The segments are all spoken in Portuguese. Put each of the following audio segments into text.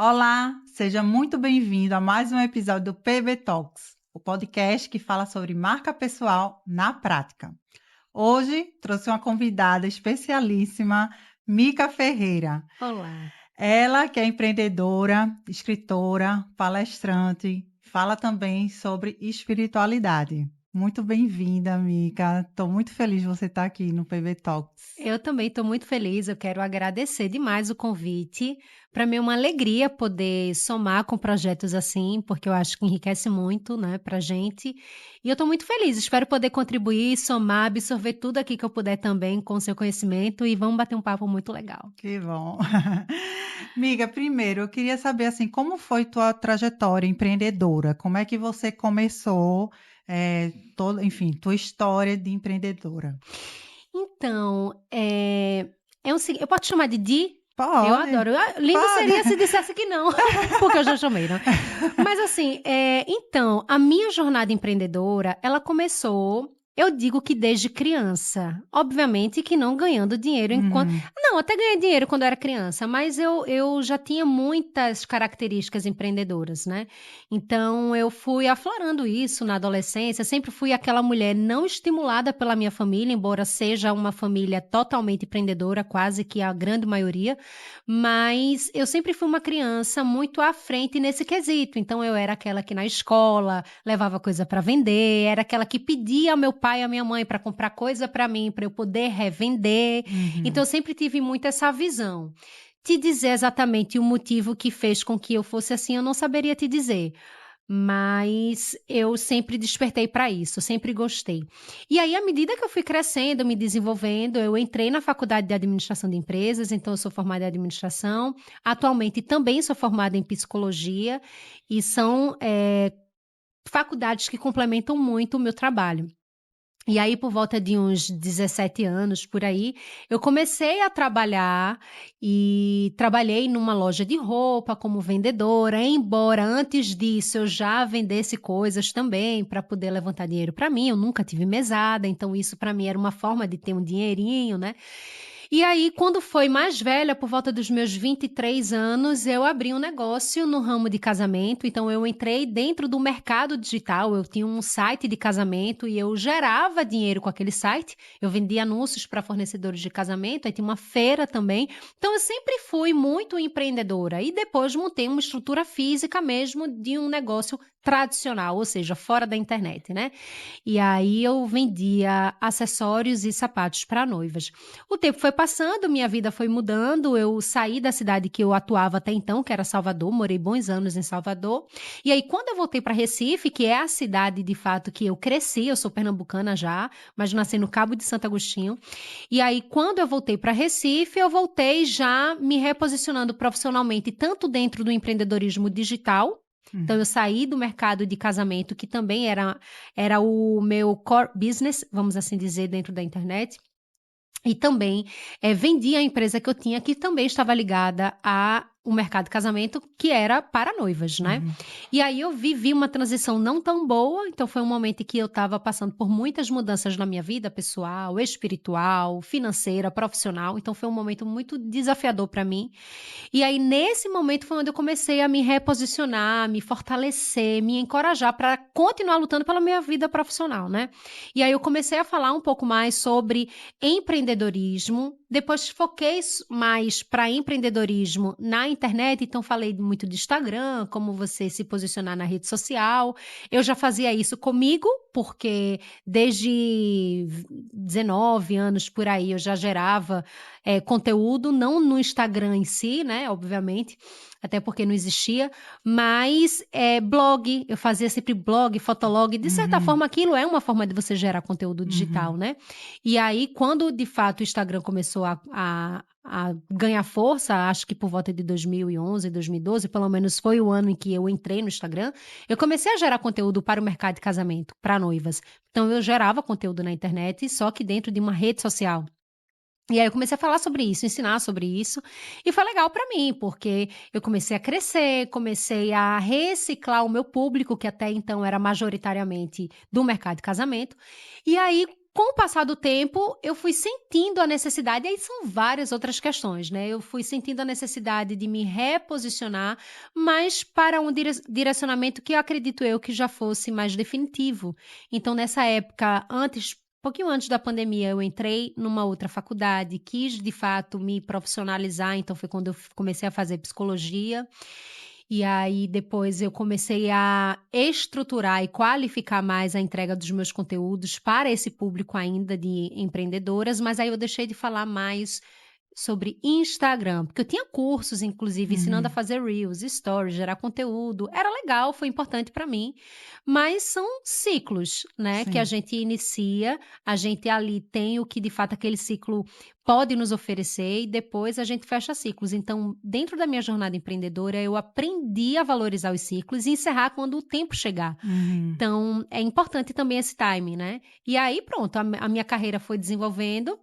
Olá, seja muito bem-vindo a mais um episódio do PB Talks, o podcast que fala sobre marca pessoal na prática. Hoje trouxe uma convidada especialíssima, Mica Ferreira. Olá. Ela que é empreendedora, escritora, palestrante, fala também sobre espiritualidade. Muito bem-vinda, Mica. Estou muito feliz de você estar aqui no PB Talks. Eu também estou muito feliz, eu quero agradecer demais o convite. Para mim é uma alegria poder somar com projetos assim, porque eu acho que enriquece muito, né, pra gente. E eu estou muito feliz, espero poder contribuir, somar, absorver tudo aqui que eu puder também com o seu conhecimento e vamos bater um papo muito legal. Que bom. Miga, primeiro eu queria saber, assim, como foi tua trajetória empreendedora? Como é que você começou, enfim, tua história de empreendedora? Então, eu posso te chamar de Di? Eu Pode, adoro. Lindo pode. seria se dissesse que não, porque eu já chamei, né. Mas assim, então, a minha jornada empreendedora, ela começou, eu digo que desde criança. Obviamente que não ganhando dinheiro enquanto Hum, não, até ganhei dinheiro quando eu era criança, mas eu já tinha muitas características empreendedoras, né. Então eu fui aflorando isso na adolescência, sempre fui aquela mulher não estimulada pela minha família, embora seja uma família totalmente empreendedora, quase que a grande maioria, mas eu sempre fui uma criança muito à frente nesse quesito, então eu era aquela que na escola levava coisa para vender, era aquela que pedia ao meu pai e à minha mãe para comprar coisa para mim, para eu poder revender, então uhum. eu sempre tive muito essa visão. Te dizer exatamente o motivo que fez com que eu fosse assim, eu não saberia te dizer, mas eu sempre despertei para isso, sempre gostei. E aí, à medida que eu fui crescendo, me desenvolvendo, eu entrei na faculdade de administração de empresas, então eu sou formada em administração. Atualmente também sou formada em psicologia e são, faculdades que complementam muito o meu trabalho. E aí, por volta de uns 17 anos, por aí, eu comecei a trabalhar e trabalhei numa loja de roupa como vendedora, embora antes disso eu já vendesse coisas também para poder levantar dinheiro para mim. Eu nunca tive mesada, então isso para mim era uma forma de ter um dinheirinho, né? E aí, quando foi mais velha, por volta dos meus 23 anos, eu abri um negócio no ramo de casamento. Então, eu entrei dentro do mercado digital. Eu tinha um site de casamento e eu gerava dinheiro com aquele site. Eu vendia anúncios para fornecedores de casamento. Aí tinha uma feira também. Então, eu sempre fui muito empreendedora. E depois montei uma estrutura física mesmo de um negócio tradicional, ou seja, fora da internet, né? E aí eu vendia acessórios e sapatos para noivas. O tempo foi passando, minha vida foi mudando, eu saí da cidade que eu atuava até então, que era Salvador, morei bons anos em Salvador. E aí quando eu voltei para Recife, que é a cidade de fato que eu cresci, eu sou pernambucana já, mas nasci no Cabo de Santo Agostinho. E aí quando eu voltei para Recife, eu voltei já me reposicionando profissionalmente, tanto dentro do empreendedorismo digital. Então, Hum. eu saí do mercado de casamento, que também era o meu core business, vamos assim dizer, dentro da internet. E também, vendi a empresa que eu tinha, que também estava ligada a o mercado de casamento, que era para noivas, né. Uhum. E aí eu vivi uma transição não tão boa, então foi um momento em que eu estava passando por muitas mudanças na minha vida pessoal, espiritual, financeira, profissional, então foi um momento muito desafiador para mim. E aí, nesse momento, foi onde eu comecei a me reposicionar, me fortalecer, me encorajar para continuar lutando pela minha vida profissional, né. E aí eu comecei a falar um pouco mais sobre empreendedorismo, depois foquei mais para empreendedorismo na internet, então falei muito de Instagram, como você se posicionar na rede social. Eu já fazia isso comigo, porque desde 19 anos, por aí, eu já gerava conteúdo, não no Instagram em si, né, obviamente, até porque não existia, mas, blog, eu fazia sempre blog, fotolog, de certa Uhum. forma aquilo é uma forma de você gerar conteúdo digital, Uhum. né. E aí quando de fato o Instagram começou a ganhar força, acho que por volta de 2011, 2012, pelo menos foi o ano em que eu entrei no Instagram, eu comecei a gerar conteúdo para o mercado de casamento, para noivas. Então eu gerava conteúdo na internet, só que dentro de uma rede social. E aí eu comecei a falar sobre isso, ensinar sobre isso, e foi legal para mim, porque eu comecei a crescer, comecei a reciclar o meu público, que até então era majoritariamente do mercado de casamento, e aí Com o passar do tempo, eu fui sentindo a necessidade, e aí são várias outras questões, né? Eu fui sentindo a necessidade de me reposicionar, mas para um direcionamento que eu acredito eu que já fosse mais definitivo. Então, nessa época, pouquinho antes da pandemia, eu entrei numa outra faculdade, quis de fato me profissionalizar, então foi quando eu comecei a fazer psicologia. E aí depois eu comecei a estruturar e qualificar mais a entrega dos meus conteúdos para esse público ainda de empreendedoras, mas aí eu deixei de falar mais sobre Instagram, porque eu tinha cursos, inclusive, ensinando a Uhum. fazer Reels, Stories, gerar conteúdo. Era legal, foi importante para mim, mas são ciclos, né, que a Sim. gente inicia, a gente ali tem o que de fato aquele ciclo pode nos oferecer e depois a gente fecha ciclos. Então, dentro da minha jornada empreendedora, eu aprendi a valorizar os ciclos e encerrar quando o tempo chegar. Uhum. Então, é importante também esse timing, né? E aí, pronto, a minha carreira foi desenvolvendo.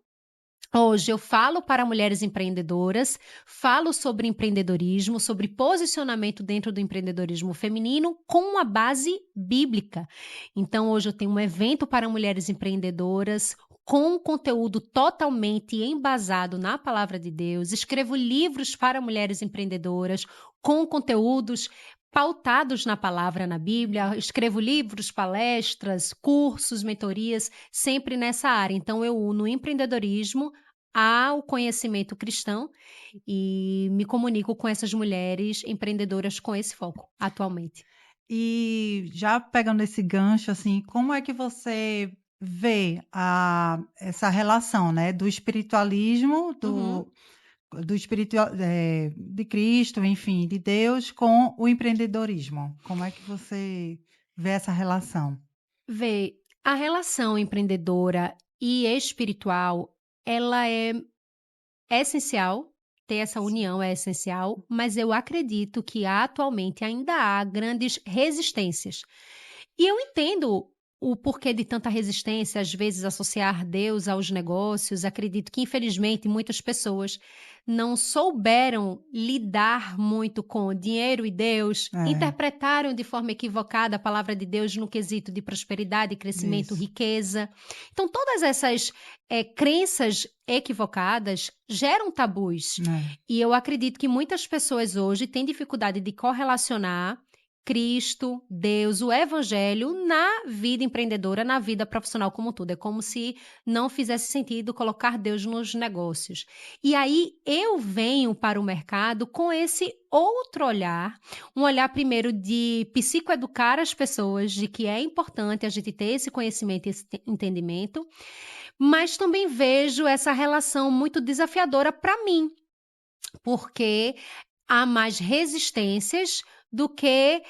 Hoje eu falo para mulheres empreendedoras, falo sobre empreendedorismo, sobre posicionamento dentro do empreendedorismo feminino com uma base bíblica. Então, hoje eu tenho um evento para mulheres empreendedoras com conteúdo totalmente embasado na palavra de Deus. Escrevo livros para mulheres empreendedoras com conteúdos pautados na palavra, na Bíblia. Escrevo livros, palestras, cursos, mentorias, sempre nessa área. Então, eu uno o empreendedorismo ao conhecimento cristão e me comunico com essas mulheres empreendedoras com esse foco atualmente. E já pegando esse gancho, assim, como é que você vê essa relação, né, do espiritualismo, Uhum. do de Cristo, enfim, de Deus, com o empreendedorismo? Como é que você vê essa relação? Vê, a relação empreendedora e espiritual, ela é essencial, ter essa união é essencial, mas eu acredito que atualmente ainda há grandes resistências. E eu entendo o porquê de tanta resistência, às vezes associar Deus aos negócios. Acredito que, infelizmente, muitas pessoas não souberam lidar muito com dinheiro e Deus, É, interpretaram de forma equivocada a palavra de Deus no quesito de prosperidade, crescimento, isso. riqueza. Então, todas essas crenças equivocadas geram tabus. É. E eu acredito que muitas pessoas hoje têm dificuldade de correlacionar Cristo, Deus, o Evangelho na vida empreendedora, na vida profissional como um todo. É como se não fizesse sentido colocar Deus nos negócios. E aí eu venho para o mercado com esse outro olhar, um olhar primeiro de psicoeducar as pessoas, de que é importante a gente ter esse conhecimento e esse entendimento, mas também vejo essa relação muito desafiadora para mim, porque há mais resistências do que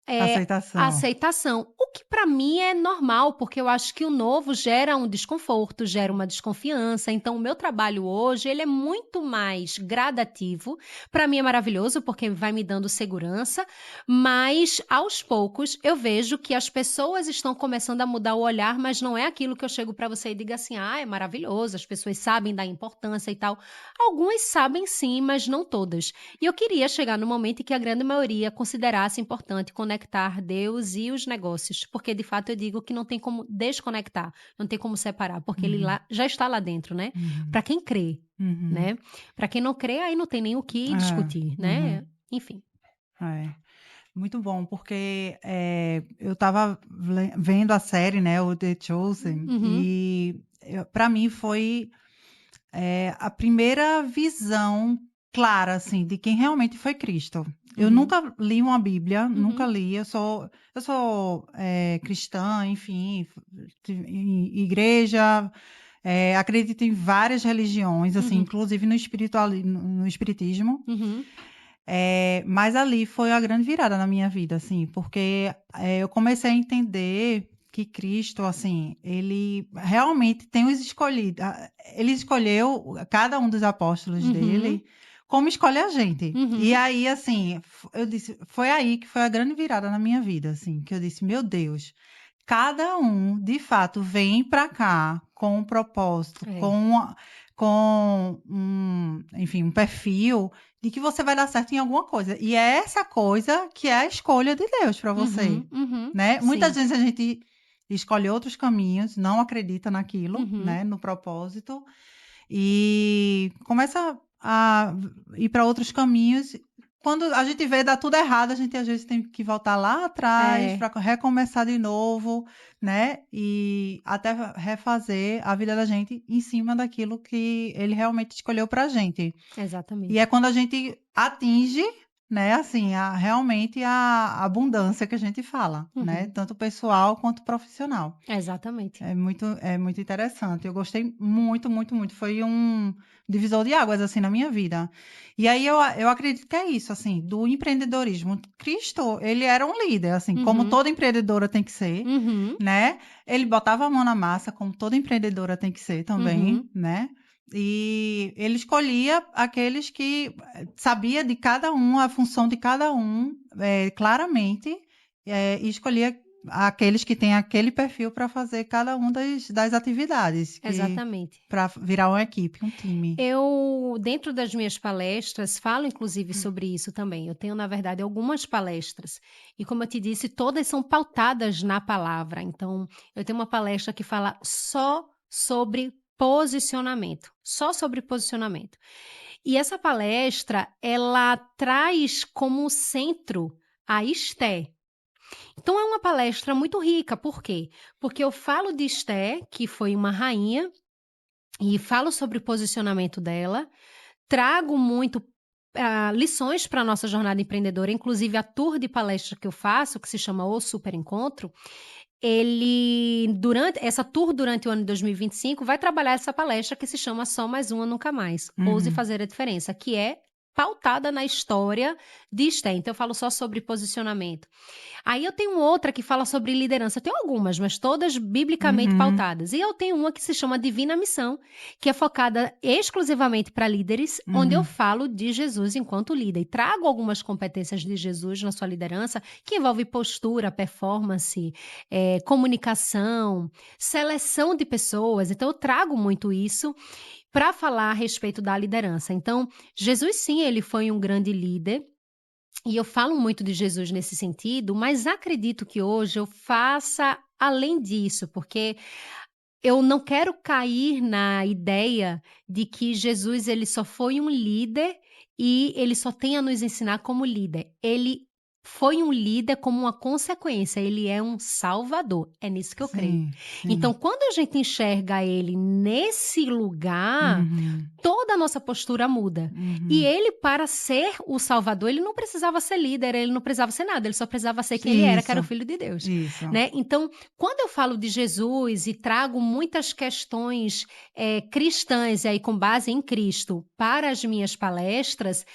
a Aceitação. aceitação. O que para mim é normal, porque eu acho que o novo gera um desconforto, gera uma desconfiança. Então, o meu trabalho hoje, ele é muito mais gradativo. Para mim é maravilhoso, porque vai me dando segurança, mas aos poucos eu vejo que as pessoas estão começando a mudar o olhar, mas não é aquilo que eu chego para você e digo assim: "Ah, é maravilhoso, as pessoas sabem da importância e tal". Algumas sabem sim, mas não todas. E eu queria chegar no momento em que a grande maioria considerasse importante conectar Deus e os negócios, porque de fato eu digo que não tem como desconectar, não tem como separar, porque ele Uhum, lá já está lá dentro, né? uhum, Para quem crê, uhum. né? Para quem não crê, aí não tem nem o que É, discutir, uhum, né? Enfim. é. Muito bom, porque eu estava vendo a série, né, o The Chosen, Uhum, e para mim foi a primeira visão clara, assim, de quem realmente foi Cristo. Eu uhum, nunca li uma Bíblia, nunca uhum, li. Eu sou cristã, enfim, em igreja, acredito em várias religiões, assim, uhum, inclusive no espiritismo. uhum, Mas ali foi a grande virada na minha vida, assim, porque eu comecei a entender que Cristo, assim, ele realmente tem os escolhidos. Ele escolheu cada um dos apóstolos uhum, dele como escolhe a gente. E uhum, aí, assim, eu disse, foi aí que foi a grande virada na minha vida, assim, que eu disse, meu Deus, cada um, de fato, vem para cá com um propósito, é, com enfim, um perfil de que você vai dar certo em alguma coisa. E é essa coisa que é a escolha de Deus para você, uhum, uhum, né? Muitas sim, vezes a gente escolhe outros caminhos, não acredita naquilo, Uhum. né, no propósito, e começa a ir para outros caminhos. Quando a gente vê dar tudo errado, a gente às vezes tem que voltar lá atrás É, para recomeçar de novo, né? E até refazer a vida da gente em cima daquilo que ele realmente escolheu pra gente. E é exatamente. quando a gente atinge, né, assim, realmente a abundância que a gente fala, né? Uhum. Tanto pessoal quanto profissional. Exatamente. É muito interessante. Eu gostei muito, muito, muito. Foi um divisor de águas, assim, na minha vida. E aí eu acredito que é isso, assim, do empreendedorismo. Cristo, ele era um líder, assim, como Uhum. toda empreendedora tem que ser, Uhum. né? Ele botava a mão na massa, como toda empreendedora tem que ser também, Uhum. né? E ele escolhia aqueles que sabia de cada um, a função de cada um, claramente, e escolhia aqueles que têm aquele perfil para fazer cada uma das atividades, que Exatamente. para virar uma equipe, um time. Eu, dentro das minhas palestras, falo inclusive sobre isso também. Eu tenho, na verdade, algumas palestras. E como eu te disse, todas são pautadas na palavra. Então, eu tenho uma palestra que fala só sobre posicionamento. Só sobre posicionamento. E essa palestra, ela traz como centro a Esté. Então, é uma palestra muito rica. Por quê? Porque eu falo de Esté, que foi uma rainha, e falo sobre o posicionamento dela, trago muito lições para a nossa jornada empreendedora, inclusive a tour de palestra que eu faço, que se chama O Super Encontro, essa tour durante o ano de 2025 vai trabalhar essa palestra que se chama Só Mais Uma Nunca Mais, Ouse Uhum, Fazer a Diferença, que é pautada na história de Sté. Então eu falo só sobre posicionamento. Aí eu tenho outra que fala sobre liderança. Eu tenho algumas, mas todas biblicamente uhum, pautadas. E eu tenho uma que se chama Divina Missão, que é focada exclusivamente para líderes, onde eu uhum. falo de Jesus enquanto líder. E trago algumas competências de Jesus na sua liderança, que envolve postura, performance, comunicação, seleção de pessoas. Então eu trago muito isso para falar a respeito da liderança. Então, Jesus, sim, ele foi um grande líder. E eu falo muito de Jesus nesse sentido, mas acredito que hoje eu faça além disso, porque eu não quero cair na ideia de que Jesus ele só foi um líder e ele só tem a nos ensinar como líder. Ele foi um líder como uma consequência, ele é um salvador. É nisso que eu creio. Sim, Então, sim. quando a gente enxerga ele nesse lugar, Uhum, toda a nossa postura muda. E uhum. ele, para ser o Salvador, ele não precisava ser líder, ele não precisava ser nada, ele só precisava ser quem ele era, que era o Isso, Filho de Deus, isso. né? Então, quando eu falo de Jesus e trago muitas questões cristãs, e aí com base em Cristo, para as minhas palestras,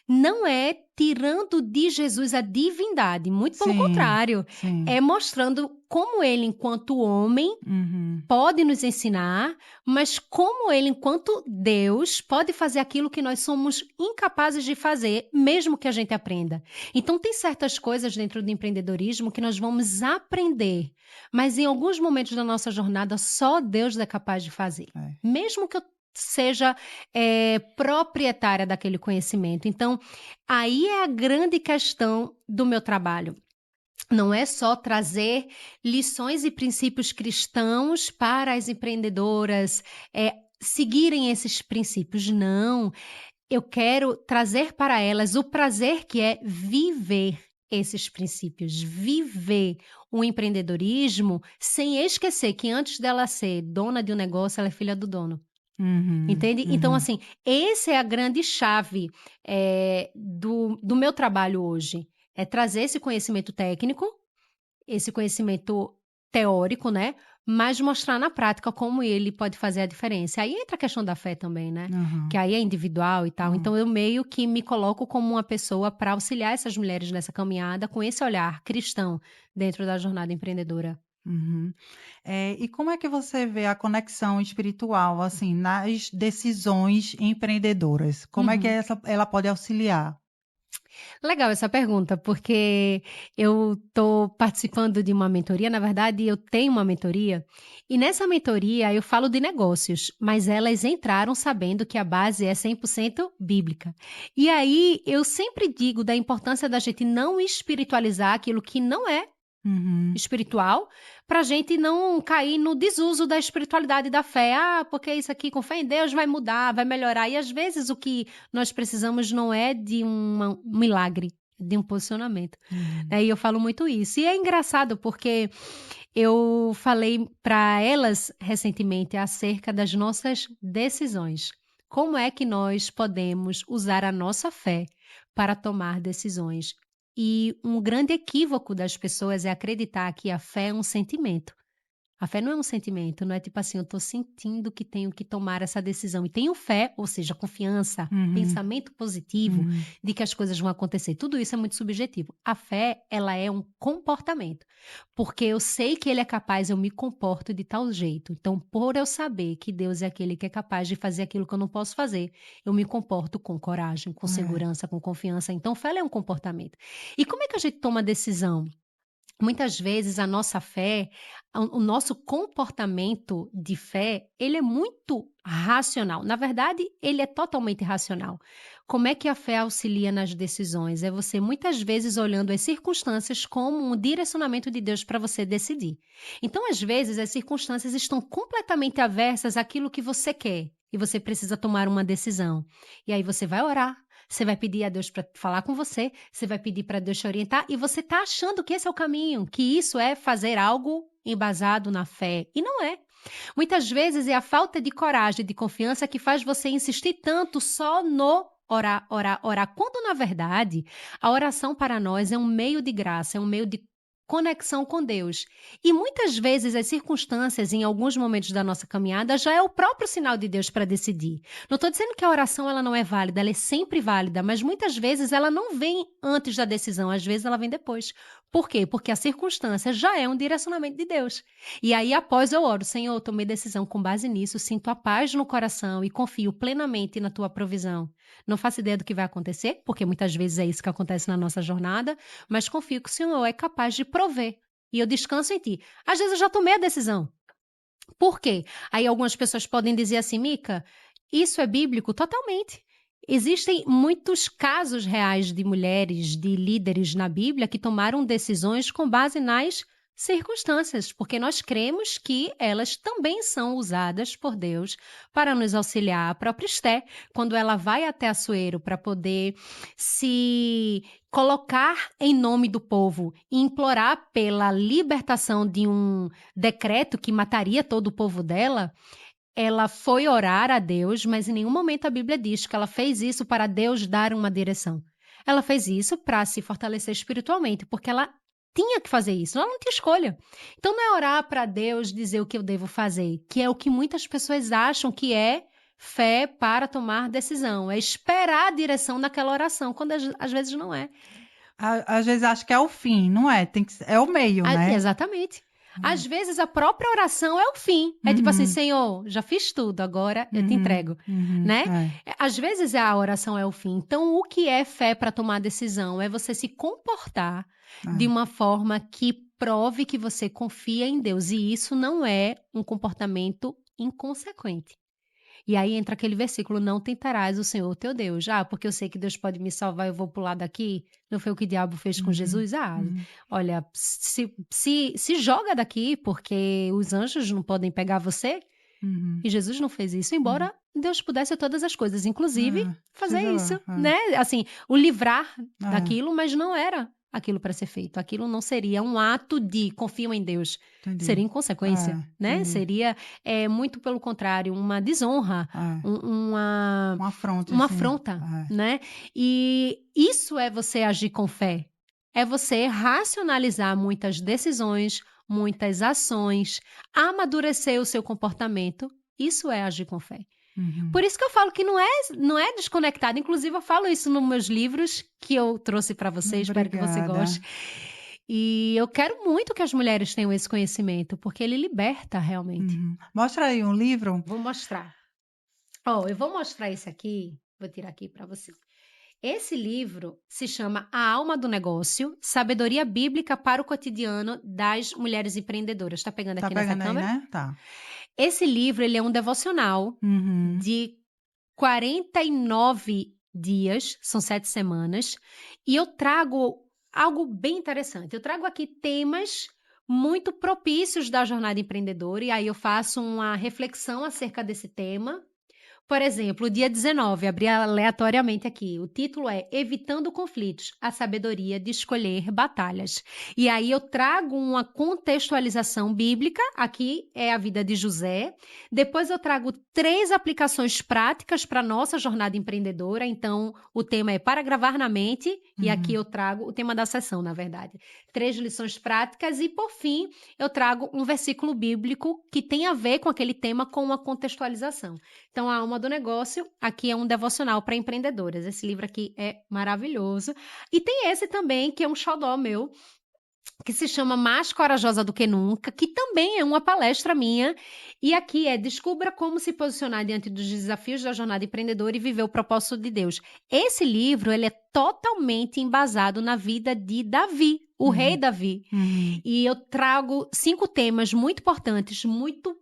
não é tirando de Jesus a divindade, muito pelo Sim, contrário, sim. é mostrando como ele, enquanto homem, Uhum. pode nos ensinar, mas como ele, enquanto Deus, pode fazer aquilo que nós somos incapazes de fazer, mesmo que a gente aprenda. Então, tem certas coisas dentro do empreendedorismo que nós vamos aprender, mas em alguns momentos da nossa jornada, só Deus é capaz de fazer. É. Mesmo que eu seja proprietária daquele conhecimento. Então, aí é a grande questão do meu trabalho. Não é só trazer lições e princípios cristãos para as empreendedoras seguirem esses princípios. Não. Eu quero trazer para elas o prazer que é viver esses princípios, viver o empreendedorismo sem esquecer que antes dela ser dona de um negócio, ela é filha do dono. Uhum, Entende? Então, uhum. assim, essa é a grande chave do meu trabalho hoje. É trazer esse conhecimento técnico, esse conhecimento teórico, né? Mas mostrar na prática como ele pode fazer a diferença. Aí entra a questão da fé também, né? Que Aham, aí é individual e tal. aham. Então eu meio que me coloco como uma pessoa para auxiliar essas mulheres nessa caminhada com esse olhar cristão dentro da jornada empreendedora. Uhum. E como é que você vê a conexão espiritual, assim, nas decisões empreendedoras? Como é que Uhum. ela pode auxiliar? Legal essa pergunta, porque eu estou participando de uma mentoria, na verdade, eu tenho uma mentoria, e nessa mentoria eu falo de negócios, mas elas entraram sabendo que a base é 100% bíblica. E aí eu sempre digo da importância da gente não espiritualizar aquilo que não é espiritual, para a gente não cair no desuso da espiritualidade e da fé. Porque isso aqui com fé em Deus vai mudar, vai melhorar. E às vezes o que nós precisamos não é de um milagre, de um posicionamento. E eu falo muito isso. E é engraçado porque eu falei para elas recentemente acerca das nossas decisões. Como é que nós podemos usar a nossa fé para tomar decisões? E um grande equívoco das pessoas é acreditar que a fé é um sentimento. A fé não é um sentimento, não é tipo assim, eu estou sentindo que tenho que tomar essa decisão. E tenho fé, ou seja, confiança, pensamento positivo de que as coisas vão acontecer. Tudo isso é muito subjetivo. A fé, ela é um comportamento. Porque eu sei que ele é capaz, eu me comporto de tal jeito. Então, por eu saber que Deus é aquele que é capaz de fazer aquilo que eu não posso fazer, eu me comporto com coragem, com segurança, com confiança. Então, fé ela é um comportamento. E como é que a gente toma decisão? Muitas vezes a nossa fé, o nosso comportamento de fé, ele é muito racional. Na verdade, ele é totalmente racional. Como é que a fé auxilia nas decisões? É você muitas vezes olhando as circunstâncias como um direcionamento de Deus para você decidir. Então, às vezes, as circunstâncias estão completamente aversas àquilo que você quer e você precisa tomar uma decisão. E aí você vai orar. Você vai pedir a Deus para falar com você, você vai pedir para Deus te orientar e você está achando que esse é o caminho, que isso é fazer algo embasado na fé. E não é. Muitas vezes é a falta de coragem, de confiança que faz você insistir tanto só no orar, orar, orar. Quando, na verdade, a oração para nós é um meio de graça, é um meio de conexão com Deus. E muitas vezes as circunstâncias, em alguns momentos da nossa caminhada, já é o próprio sinal de Deus para decidir. Não estou dizendo que a oração ela não é válida, ela é sempre válida, mas muitas vezes ela não vem antes da decisão, às vezes ela vem depois. Por quê? Porque a circunstância já é um direcionamento de Deus. E aí, após eu oro, Senhor, eu tomei decisão com base nisso, sinto a paz no coração e confio plenamente na tua provisão. Não faço ideia do que vai acontecer, porque muitas vezes é isso que acontece na nossa jornada, mas confio que o Senhor é capaz de prover. E eu descanso em ti. Às vezes eu já tomei a decisão. Por quê? Aí algumas pessoas podem dizer assim, Mica, isso é bíblico? Totalmente. Existem muitos casos reais de mulheres, de líderes na Bíblia que tomaram decisões com base nas circunstâncias, porque nós cremos que elas também são usadas por Deus para nos auxiliar. A própria Esté, quando ela vai até Assuero para poder se colocar em nome do povo e implorar pela libertação de um decreto que mataria todo o povo dela, ela foi orar a Deus, mas em nenhum momento a Bíblia diz que ela fez isso para Deus dar uma direção. Ela fez isso para se fortalecer espiritualmente, porque ela tinha que fazer isso, ela não tinha escolha. Então não é orar para Deus dizer o que eu devo fazer, que é o que muitas pessoas acham que é fé para tomar decisão, é esperar a direção daquela oração, quando às vezes não é. Às vezes acho que é o fim, não é? É o meio, né? Exatamente. Às vezes a própria oração é o fim. É tipo assim, Senhor, já fiz tudo, agora eu te entrego, né? Às vezes a oração é o fim. Então, o que é fé para tomar decisão? É você se comportar de uma forma que prove que você confia em Deus. E isso não é um comportamento inconsequente. E aí entra aquele versículo, não tentarás o Senhor teu Deus. Porque eu sei que Deus pode me salvar, eu vou pular daqui. Não foi o que o diabo fez com Jesus? Olha, se joga daqui, porque os anjos não podem pegar você. E Jesus não fez isso, embora Deus pudesse todas as coisas, inclusive fazer isso, né? Assim, o livrar daquilo, mas não era aquilo para ser feito. Aquilo não seria um ato de confio em Deus. Entendi. Seria inconsequência, né? Entendi. Seria muito pelo contrário, uma desonra, uma afronta, uma assim. afronta, né? E isso é você agir com fé. É você racionalizar muitas decisões, muitas ações, amadurecer o seu comportamento. Isso é agir com fé. Por isso que eu falo que não é desconectado. Inclusive, eu falo isso nos meus livros que eu trouxe para você. Espero que você goste. E eu quero muito que as mulheres tenham esse conhecimento, porque ele liberta realmente. Mostra aí um livro. Vou mostrar. Eu vou mostrar esse aqui. Vou tirar aqui para você. Esse livro se chama A Alma do Negócio, Sabedoria Bíblica para o Cotidiano das Mulheres Empreendedoras. Tá pegando aqui nessa câmera? Aí, né? Tá. Esse livro, ele é um devocional de 49 dias, são 7 semanas, e eu trago algo bem interessante. Eu trago aqui temas muito propícios da jornada empreendedora, e aí eu faço uma reflexão acerca desse tema. Por exemplo, o dia 19, abri aleatoriamente aqui. O título é Evitando Conflitos, a sabedoria de escolher batalhas. E aí eu trago uma contextualização bíblica, aqui é a vida de José. Depois eu trago 3 aplicações práticas para a nossa jornada empreendedora. Então, o tema é para gravar na mente, e aqui eu trago o tema da sessão, na verdade. 3 lições práticas e, por fim, eu trago um versículo bíblico que tem a ver com aquele tema com uma contextualização. Então, a alma do negócio, aqui é um devocional para empreendedoras. Esse livro aqui é maravilhoso. E tem esse também, que é um xodó meu, que se chama Mais Corajosa do que Nunca, que também é uma palestra minha. E aqui é Descubra como se posicionar diante dos desafios da jornada empreendedora e viver o propósito de Deus. Esse livro, ele é totalmente embasado na vida de Davi, o rei Davi. E eu trago 5 temas muito importantes, muito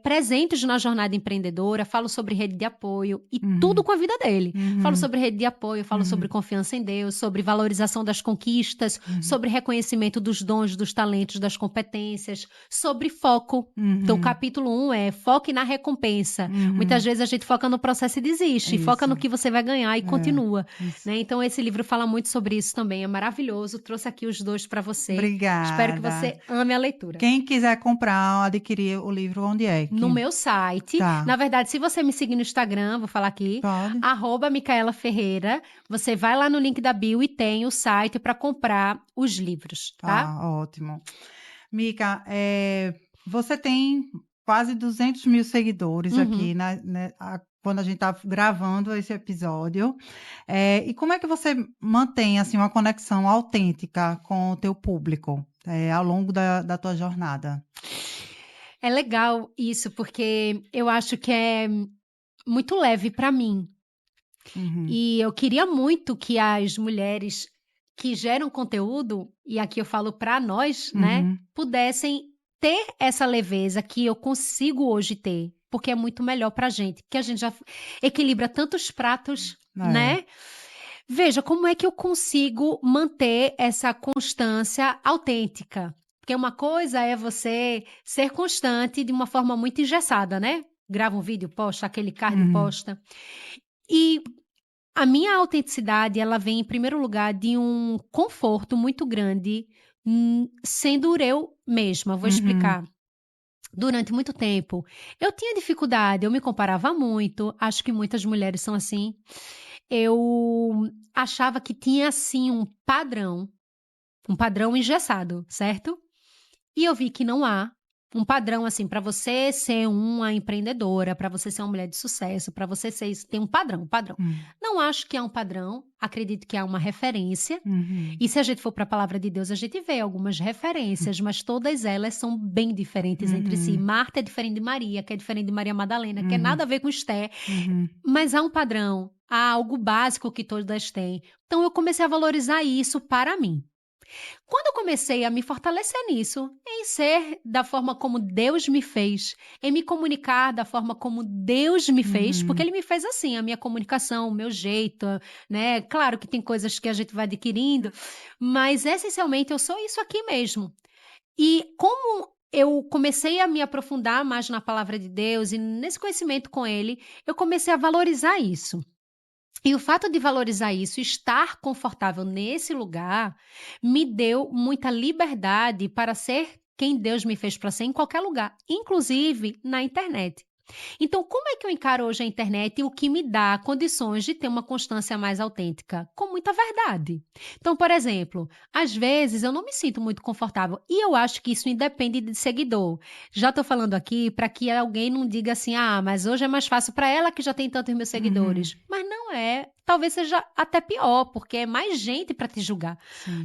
presentes na jornada empreendedora, falo sobre rede de apoio e tudo com a vida dele. Falo sobre rede de apoio, falo sobre confiança em Deus, sobre valorização das conquistas, sobre reconhecimento dos dons, dos talentos, das competências, sobre foco. Então, o capítulo 1 é foque na recompensa. Muitas vezes a gente foca no processo e desiste, Isso. foca no que você vai ganhar e continua. Isso. Né? Então, esse livro fala muito sobre isso também, é maravilhoso. Trouxe aqui os 2 para você. Obrigada. Espero que você ame a leitura. Quem quiser comprar, adquirir o livro, onde é? No meu site. Tá. Na verdade, se você me seguir no Instagram, vou falar aqui, Pode. @Micaela Ferreira, você vai lá no link da bio e tem o site para comprar os livros, tá? Ótimo. Mica, você tem quase 200 mil seguidores aqui, quando a gente está gravando esse episódio. E como é que você mantém assim, uma conexão autêntica com o teu público ao longo da tua jornada? É legal isso, porque eu acho que é muito leve para mim. E eu queria muito que as mulheres que geram conteúdo, e aqui eu falo para nós, né, pudessem ter essa leveza que eu consigo hoje ter, porque é muito melhor pra gente, que a gente já equilibra tantos pratos, né? Veja, como é que eu consigo manter essa constância autêntica? Porque uma coisa é você ser constante de uma forma muito engessada, né? Grava um vídeo, posta, aquele card, posta. E a minha autenticidade, ela vem em primeiro lugar de um conforto muito grande, sendo eu mesma. Vou explicar. Durante muito tempo, eu tinha dificuldade, eu me comparava muito, acho que muitas mulheres são assim. Eu achava que tinha, assim, um padrão engessado, certo? E eu vi que não há um padrão, assim, para você ser uma empreendedora, para você ser uma mulher de sucesso, para você ser isso, tem um padrão. Não acho que há um padrão, acredito que há uma referência. E se a gente for para a palavra de Deus, a gente vê algumas referências, mas todas elas são bem diferentes entre si. Marta é diferente de Maria, que é diferente de Maria Madalena, que é nada a ver com Esté. Mas há um padrão, há algo básico que todas têm. Então eu comecei a valorizar isso para mim. Quando eu comecei a me fortalecer nisso, em ser da forma como Deus me fez, em me comunicar da forma como Deus me fez, porque Ele me fez assim, a minha comunicação, o meu jeito, né? Claro que tem coisas que a gente vai adquirindo, mas essencialmente eu sou isso aqui mesmo. E como eu comecei a me aprofundar mais na palavra de Deus e nesse conhecimento com Ele, eu comecei a valorizar isso. E o fato de valorizar isso, estar confortável nesse lugar, me deu muita liberdade para ser quem Deus me fez para ser em qualquer lugar, inclusive na internet. Então, como é que eu encaro hoje a internet e o que me dá condições de ter uma constância mais autêntica? Com muita verdade. Então, por exemplo, às vezes eu não me sinto muito confortável e eu acho que isso independe de seguidor. Já estou falando aqui para que alguém não diga assim, mas hoje é mais fácil para ela que já tem tantos mil seguidores. Mas não é. Talvez seja até pior, porque é mais gente para te julgar,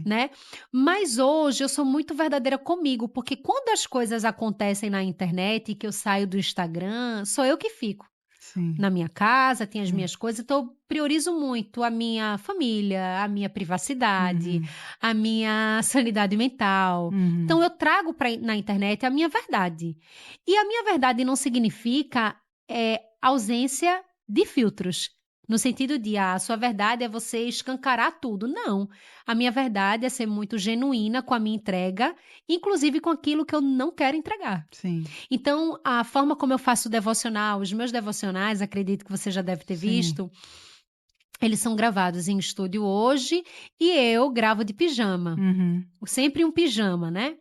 né? Mas hoje eu sou muito verdadeira comigo, porque quando as coisas acontecem na internet e que eu saio do Instagram, sou eu que fico. Na minha casa, tenho as minhas coisas, então eu priorizo muito a minha família, a minha privacidade, a minha sanidade mental. Então eu trago na internet a minha verdade. E a minha verdade não significa ausência de filtros. no sentido de, a sua verdade é você escancarar tudo. Não, a minha verdade é ser muito genuína com a minha entrega, inclusive com aquilo que eu não quero entregar. Sim, Então, a forma como eu faço o devocional, os meus devocionais, acredito que você já deve ter sim. visto, eles são gravados em estúdio hoje e eu gravo de pijama. Uhum. Sempre um pijama, né?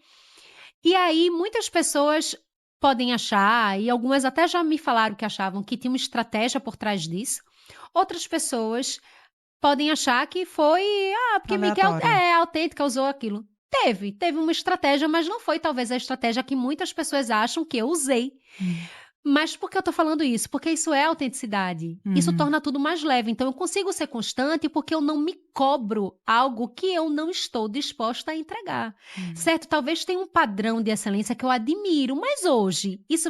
E aí, muitas pessoas podem achar, e algumas até já me falaram que achavam que tinha uma estratégia por trás disso. Outras pessoas podem achar que foi, porque Miquel Aleatório. é autêntica, usou aquilo. Teve uma estratégia, mas não foi talvez a estratégia que muitas pessoas acham que eu usei. Hum. Mas por que eu tô falando isso? Porque isso é autenticidade. Isso Uhum. torna tudo mais leve. Então eu consigo ser constante porque eu não me cobro algo que eu não estou disposta a entregar. Uhum. Certo? Talvez tenha um padrão de excelência que eu admiro, mas hoje isso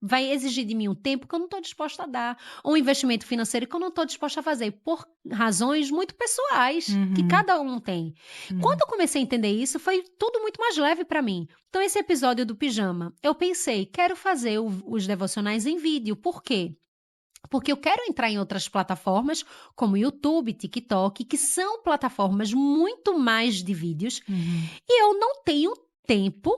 vai exigir de mim um tempo que eu não estou disposta a dar, ou um investimento financeiro que eu não estou disposta a fazer, por razões muito pessoais que Uhum. cada um tem. Quando Uhum. eu comecei a entender isso, foi tudo muito mais leve para mim. Então, esse episódio do pijama, eu pensei, quero fazer os devocionais em vídeo. Por quê? Porque eu quero entrar em outras plataformas, como YouTube, TikTok, que são plataformas muito mais de vídeos, Uhum. e eu não tenho tempo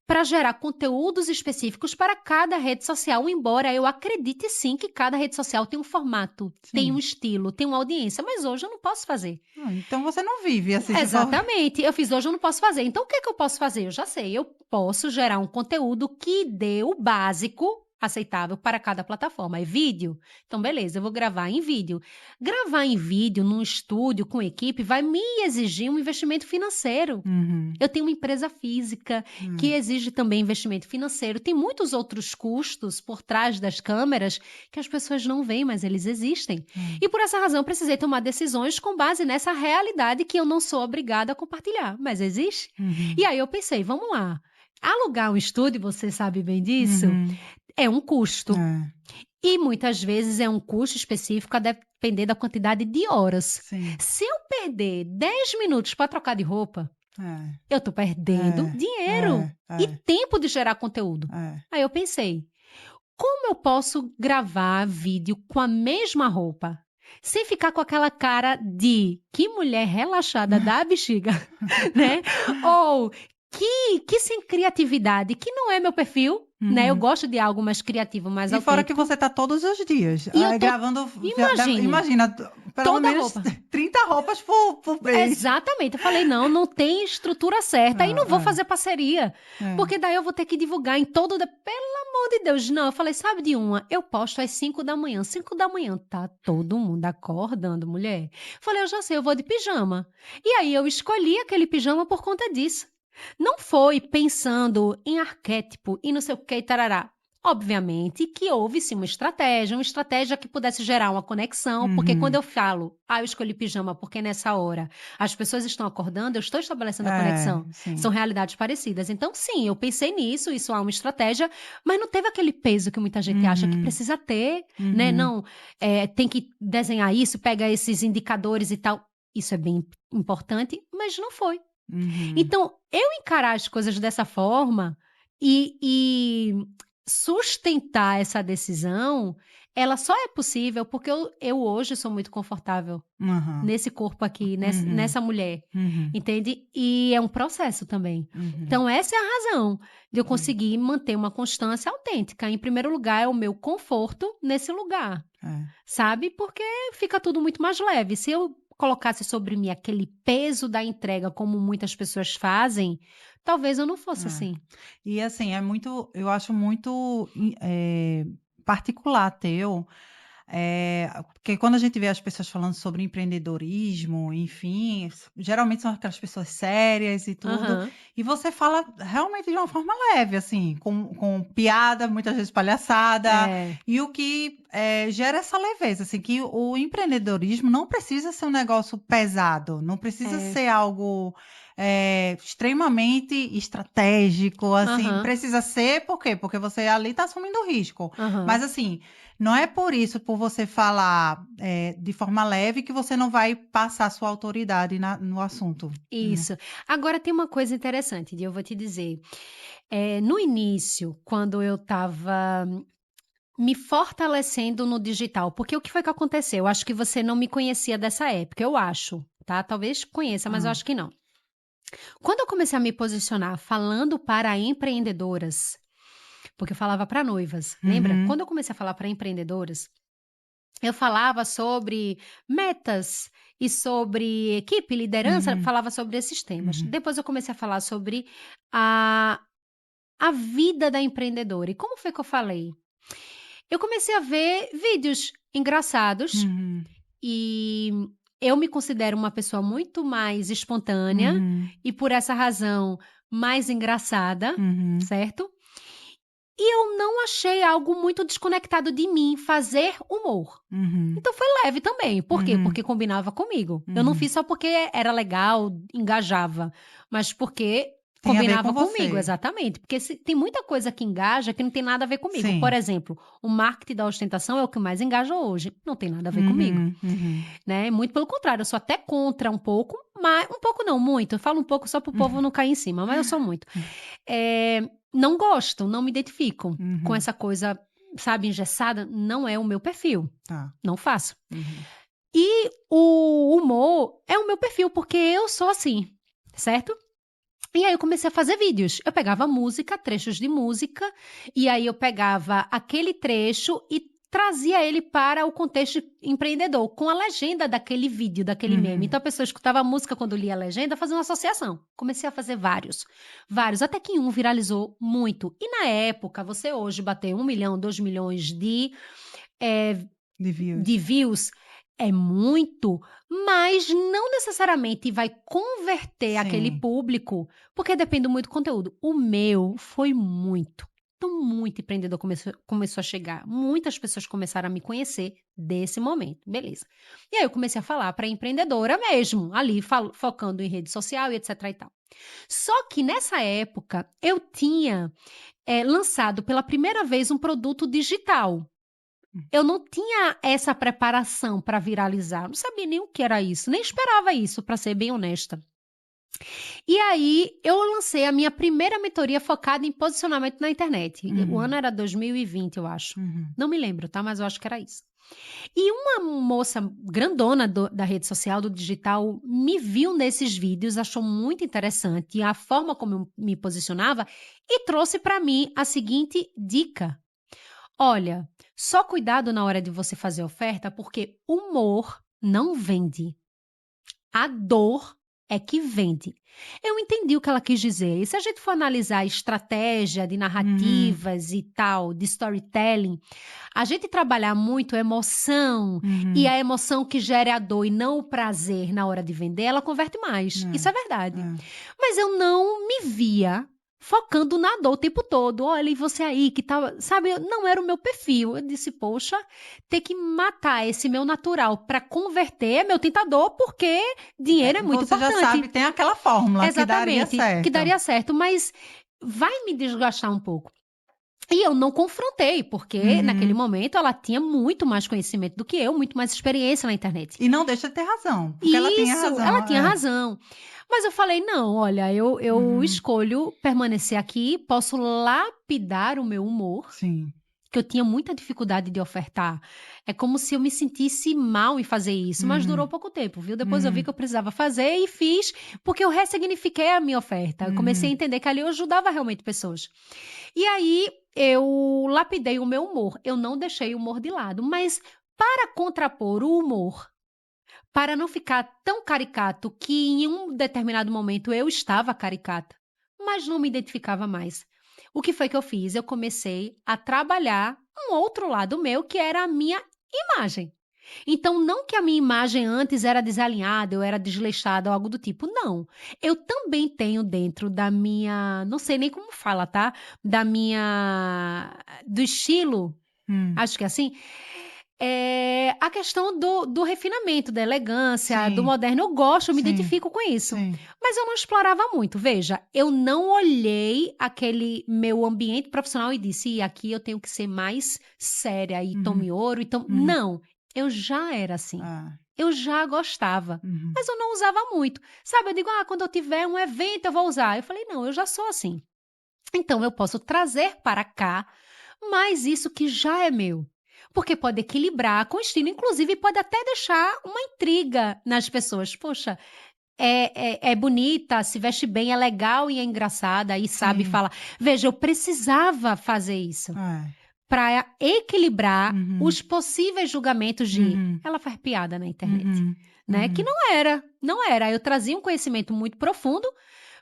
para gerar conteúdos específicos para cada rede social, embora eu acredite sim que cada rede social tem um formato, tem um Sim. estilo, tem uma audiência, mas hoje eu não posso fazer. Ah, então você não vive assim, se for. Exatamente. Eu fiz hoje, eu não posso fazer. Então, o que é que eu posso fazer? Eu já sei. Eu posso gerar um conteúdo que dê o básico aceitável para cada plataforma. É vídeo? Então, beleza, eu vou gravar em vídeo. Gravar em vídeo num estúdio com equipe vai me exigir um investimento financeiro. Uhum. Eu tenho uma empresa física que Hum. exige também investimento financeiro. Tem muitos outros custos por trás das câmeras que as pessoas não veem, mas eles existem. Hum. E por essa razão eu precisei tomar decisões com base nessa realidade que eu não sou obrigada a compartilhar, mas existe. E Uhum. aí eu pensei, vamos lá. Alugar um estúdio, você sabe bem disso, Uhum. é um custo. É, E muitas vezes é um custo específico a depender da quantidade de horas. sim. Se eu perder 10 minutos para trocar de roupa, É, eu estou perdendo é, dinheiro é, e é, tempo de gerar conteúdo. é. Aí eu pensei, como eu posso gravar vídeo com a mesma roupa? Sem ficar com aquela cara de que mulher relaxada da bexiga, né? Ou que sem criatividade, que não é meu perfil, né? Eu Uhum. gosto de algo mais criativo, mais E fora que autêntico. você tá todos os dias E eu tô, gravando, imagine, imagina, pelo toda menos roupa. 30 roupas por mês. Exatamente. Eu falei, não, não tem estrutura certa. Aí não vou Ah, fazer parceria. é, Porque daí eu vou ter que divulgar em todo. Pelo amor de Deus. Não, eu falei, sabe de uma? Eu posto às 5 da manhã. 5 da manhã, tá todo mundo acordando, mulher. Falei, eu já sei, eu vou de pijama. E aí eu escolhi aquele pijama por conta disso. Não foi pensando em arquétipo e não sei o que, tarará. Obviamente que houve sim uma estratégia que pudesse gerar uma conexão, porque quando uhum, eu falo, eu escolhi pijama porque nessa hora as pessoas estão acordando, eu estou estabelecendo a conexão. São sim. realidades parecidas. Então, sim, eu pensei nisso, isso é uma estratégia, mas não teve aquele peso que muita gente acha que Uhum, precisa ter, né? uhum, Não, tem que desenhar isso, pega esses indicadores e tal. Isso é bem importante, mas não foi. uhum. Então, eu encarar as coisas dessa forma e sustentar essa decisão, ela só é possível porque eu hoje sou muito confortável Aham, nesse corpo aqui, uhum, nessa mulher, uhum, entende? E é um processo também. uhum, Então, essa é a razão de eu uhum. conseguir manter uma constância autêntica. Em primeiro lugar, é o meu conforto nesse lugar, É, sabe? Porque fica tudo muito mais leve. Se eu colocasse sobre mim aquele peso da entrega, como muitas pessoas fazem, talvez eu não fosse é. assim. E assim, eu acho muito particular teu. Porque quando a gente vê as pessoas falando sobre empreendedorismo, enfim, geralmente são aquelas pessoas sérias e tudo, Aham. e você fala realmente de uma forma leve, assim, com piada, muitas vezes palhaçada, É, e o que gera essa leveza, assim, que o empreendedorismo não precisa ser um negócio pesado, não precisa é. ser algo extremamente estratégico, assim, Aham, precisa ser, por quê? Porque você ali está assumindo risco. Mas aham. assim, não é por isso, por você falar de forma leve, que você não vai passar sua autoridade no assunto, né? Isso. Agora tem uma coisa interessante, eu vou te dizer. No início, quando eu estava me fortalecendo no digital. Porque o que foi que aconteceu? Eu acho que você não me conhecia dessa época, eu acho, tá? Talvez conheça, mas eu acho que não. Quando eu comecei a me posicionar falando para empreendedoras, porque eu falava para noivas, lembra? Uhum. Quando eu comecei a falar para empreendedoras, eu falava sobre metas e sobre equipe, liderança, Uhum. falava sobre esses temas. Uhum. Depois eu comecei a falar sobre a, a vida da empreendedora. E como foi que eu falei? Eu comecei a ver vídeos engraçados Uhum. e eu me considero uma pessoa muito mais espontânea Uhum. e, por essa razão, mais engraçada, Uhum. certo? E eu não achei algo muito desconectado de mim fazer humor. Uhum. Então foi leve também. Por quê? Uhum. Porque combinava comigo. Eu não Uhum. fiz só porque era legal, engajava, mas porque Tem a ver combinava com comigo, você. exatamente. Porque tem muita coisa que engaja que não tem nada a ver comigo. Por Sim. exemplo, o marketing da ostentação é o que mais engaja hoje. Não tem nada a ver comigo, Uhum. Uhum. né? Muito pelo contrário, eu sou até contra um pouco, mas um pouco não, muito. Eu falo um pouco só para o povo não cair em cima, mas eu sou muito. Não gosto, não me identifico com Uhum. essa coisa, sabe, engessada. Não é o meu perfil. Tá. Não faço. Uhum. E o humor é o meu perfil, porque eu sou assim, certo? E aí eu comecei a fazer vídeos. Eu pegava música, trechos de música, e aí eu pegava aquele trecho e trazia ele para o contexto empreendedor, com a legenda daquele vídeo, daquele meme. Uhum. Então a pessoa escutava a música quando lia a legenda, fazia uma associação. Comecei a fazer vários, até que um viralizou muito. E na época, você hoje bater 1 milhão, 2 milhões eh, De de views. views é muito, mas não necessariamente vai converter aquele Sim. público, porque depende muito do conteúdo. O meu foi muito. Então, muito empreendedor começou a chegar. Muitas pessoas começaram a me conhecer desse momento. Beleza. E aí eu comecei a falar para empreendedora mesmo, ali focando em rede social e etc e tal. Só que nessa época eu tinha lançado pela primeira vez um produto digital. Eu não tinha essa preparação para viralizar, não sabia nem o que era isso, nem esperava isso, para ser bem honesta. E aí eu lancei a minha primeira mentoria focada em posicionamento na internet. O Uhum. ano era 2020, eu acho. Uhum. Não me lembro, tá? Mas eu acho que era isso. E uma moça grandona da rede social, do digital, me viu nesses vídeos, achou muito interessante a forma como eu me posicionava e trouxe para mim a seguinte dica. Olha, só cuidado na hora de você fazer oferta, porque humor não vende. A dor é que vende. Eu entendi o que ela quis dizer. E se a gente for analisar a estratégia de Uhum. narrativas e tal, de storytelling, a gente trabalhar muito emoção e Uhum. a emoção que gera a dor e não o prazer na hora de vender, ela converte mais. Isso é É. verdade. É. Mas eu não me via focando na dor o tempo todo. Olha, e você aí que tava, sabe, não era o meu perfil. Eu disse, poxa, ter que matar esse meu natural para converter é meu tentador, porque dinheiro é muito Você já importante. sabe, tem aquela fórmula que daria Exatamente, que certo. daria certo, mas vai me desgastar um pouco. E eu não confrontei, porque naquele Uhum. momento ela tinha muito mais conhecimento do que eu, muito mais experiência na internet. E não deixa de ter razão, porque ela tinha Isso, ela razão. tinha É. razão. Mas eu falei: "Não, olha, eu Uhum. escolho permanecer aqui, posso lapidar o meu humor, Sim. que eu tinha muita dificuldade de ofertar. É como se eu me sentisse mal em fazer isso, mas durou Uhum. pouco tempo, viu? Depois eu vi Uhum. que eu precisava fazer e fiz, porque eu ressignifiquei a minha oferta. Eu comecei a Uhum. entender que ali eu ajudava realmente pessoas. E aí eu lapidei o meu humor, eu não deixei o humor de lado, mas para contrapor o humor, para não ficar tão caricato que em um determinado momento eu estava caricata, mas não me identificava mais. O que foi que eu fiz? Eu comecei a trabalhar um outro lado meu, que era a minha imagem. Então, não que a minha imagem antes era desalinhada, eu era desleixada ou algo do tipo, não. Eu também tenho dentro da minha, não sei nem como fala, tá? Do estilo, Hum. acho que é assim, a questão do refinamento, da elegância, do Sim. moderno. Eu gosto, eu me Sim. identifico com isso. Sim. Mas eu não explorava muito. Veja, eu não olhei aquele meu ambiente profissional e disse, "Ih, aqui eu tenho que ser mais séria e Uhum. tome ouro. Então, Uhum. não, eu já era assim. Ah. Eu já gostava. Uhum. Mas eu não usava muito. Sabe, eu digo, quando eu tiver um evento eu vou usar. Eu falei, não, eu já sou assim. Então, eu posso trazer para cá, mais isso que já é meu. Porque pode equilibrar com o estilo, inclusive pode até deixar uma intriga nas pessoas. Poxa, é bonita, se veste bem, é legal e é engraçada, e sabe Sim. falar. Veja, eu precisava fazer isso É. para equilibrar Uhum. os possíveis julgamentos de Uhum. ela faz piada na internet, Uhum. né? Que Uhum. não era. Eu trazia um conhecimento muito profundo,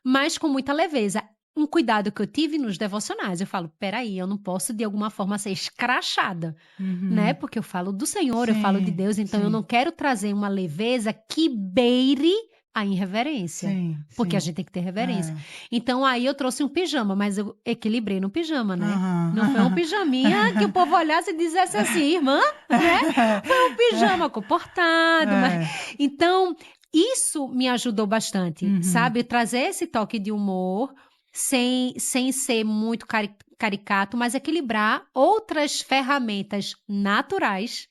mas com muita leveza. Um cuidado que eu tive nos devocionais. Eu falo, peraí, eu não posso de alguma forma ser escrachada, né? Uhum. Porque eu falo do Senhor, eu falo de Sim, Deus, então eu sim, não quero trazer uma leveza que beire a irreverência. sim, Porque a sim. gente tem que ter reverência. É. Então aí eu trouxe um pijama, mas eu equilibrei no pijama, né? Não foi um Aham. pijaminha que o povo olhasse e dissesse assim, irmã, né? Foi um pijama comportado, mas É. então isso me ajudou bastante, Uhum. sabe? Trazer esse toque de humor sem ser muito caricato, mas equilibrar outras ferramentas naturais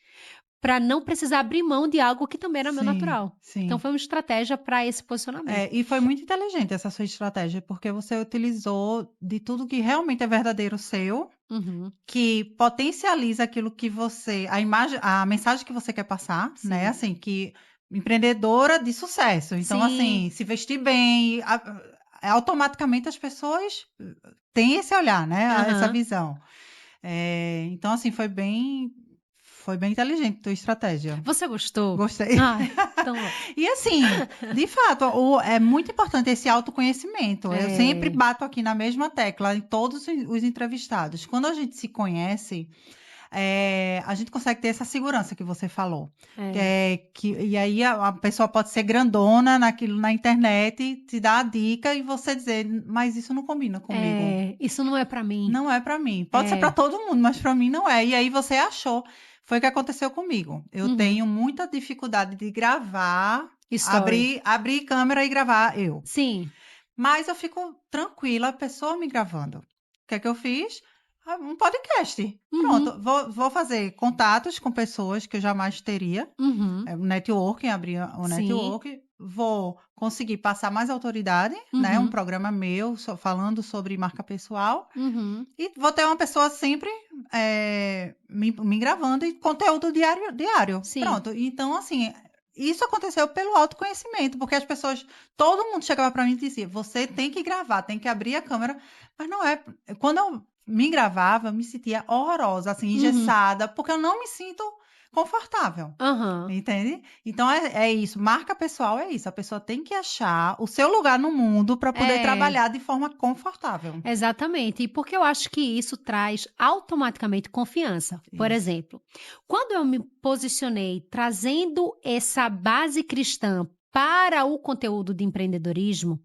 para não precisar abrir mão de algo que também era meu Sim, natural. Então sim. foi uma estratégia para esse posicionamento. É, e foi muito inteligente essa sua estratégia, porque você utilizou de tudo que realmente é verdadeiro seu, Uhum, que potencializa aquilo que você, a imagem, a mensagem que você quer passar, né? sim. Assim, que empreendedora de sucesso. Então, Sim, assim, se vestir bem, automaticamente as pessoas têm esse olhar, né? Essa aham. visão. Então, assim, foi bem inteligente a tua estratégia. Você gostou? Gostei. Ai, então ótimo. E assim, de fato, é muito importante esse autoconhecimento. Eu sempre É, bato aqui na mesma tecla em todos os entrevistados. Quando a gente se conhece, a gente consegue ter essa segurança que você falou. é, E aí a pessoa pode ser grandona naquilo na internet, te dar a dica e você dizer, mas isso não combina comigo. isso não é para mim. Não é para mim. Pode ser para É, todo mundo, mas para mim não é. E aí você achou. Foi o que aconteceu comigo. Eu uhum. tenho muita dificuldade de gravar, Story. abrir câmera e gravar eu. Sim. Mas eu fico tranquila, a pessoa me gravando. O que é que eu fiz? Um podcast. Uhum, Pronto, vou fazer contatos com pessoas que eu jamais teria. uhum. O networking, abrir o Sim. network. Vou conseguir passar mais autoridade, né? Um Uhum, programa meu falando sobre marca pessoal. uhum. E vou ter uma pessoa sempre me gravando e conteúdo diário. Sim. Pronto. Então, assim, isso aconteceu pelo autoconhecimento, porque as pessoas, todo mundo chegava para mim e dizia: você tem que gravar, tem que abrir a câmera. Mas não é. Quando eu me gravava, eu me sentia horrorosa, assim, Uhum. engessada, porque eu não me sinto confortável. Aham. Entende? Então é isso, marca pessoal é isso, a pessoa tem que achar o seu lugar no mundo para poder É, trabalhar de forma confortável. exatamente. E porque eu acho que isso traz automaticamente confiança. Por Isso. exemplo, quando eu me posicionei trazendo essa base cristã para o conteúdo de empreendedorismo,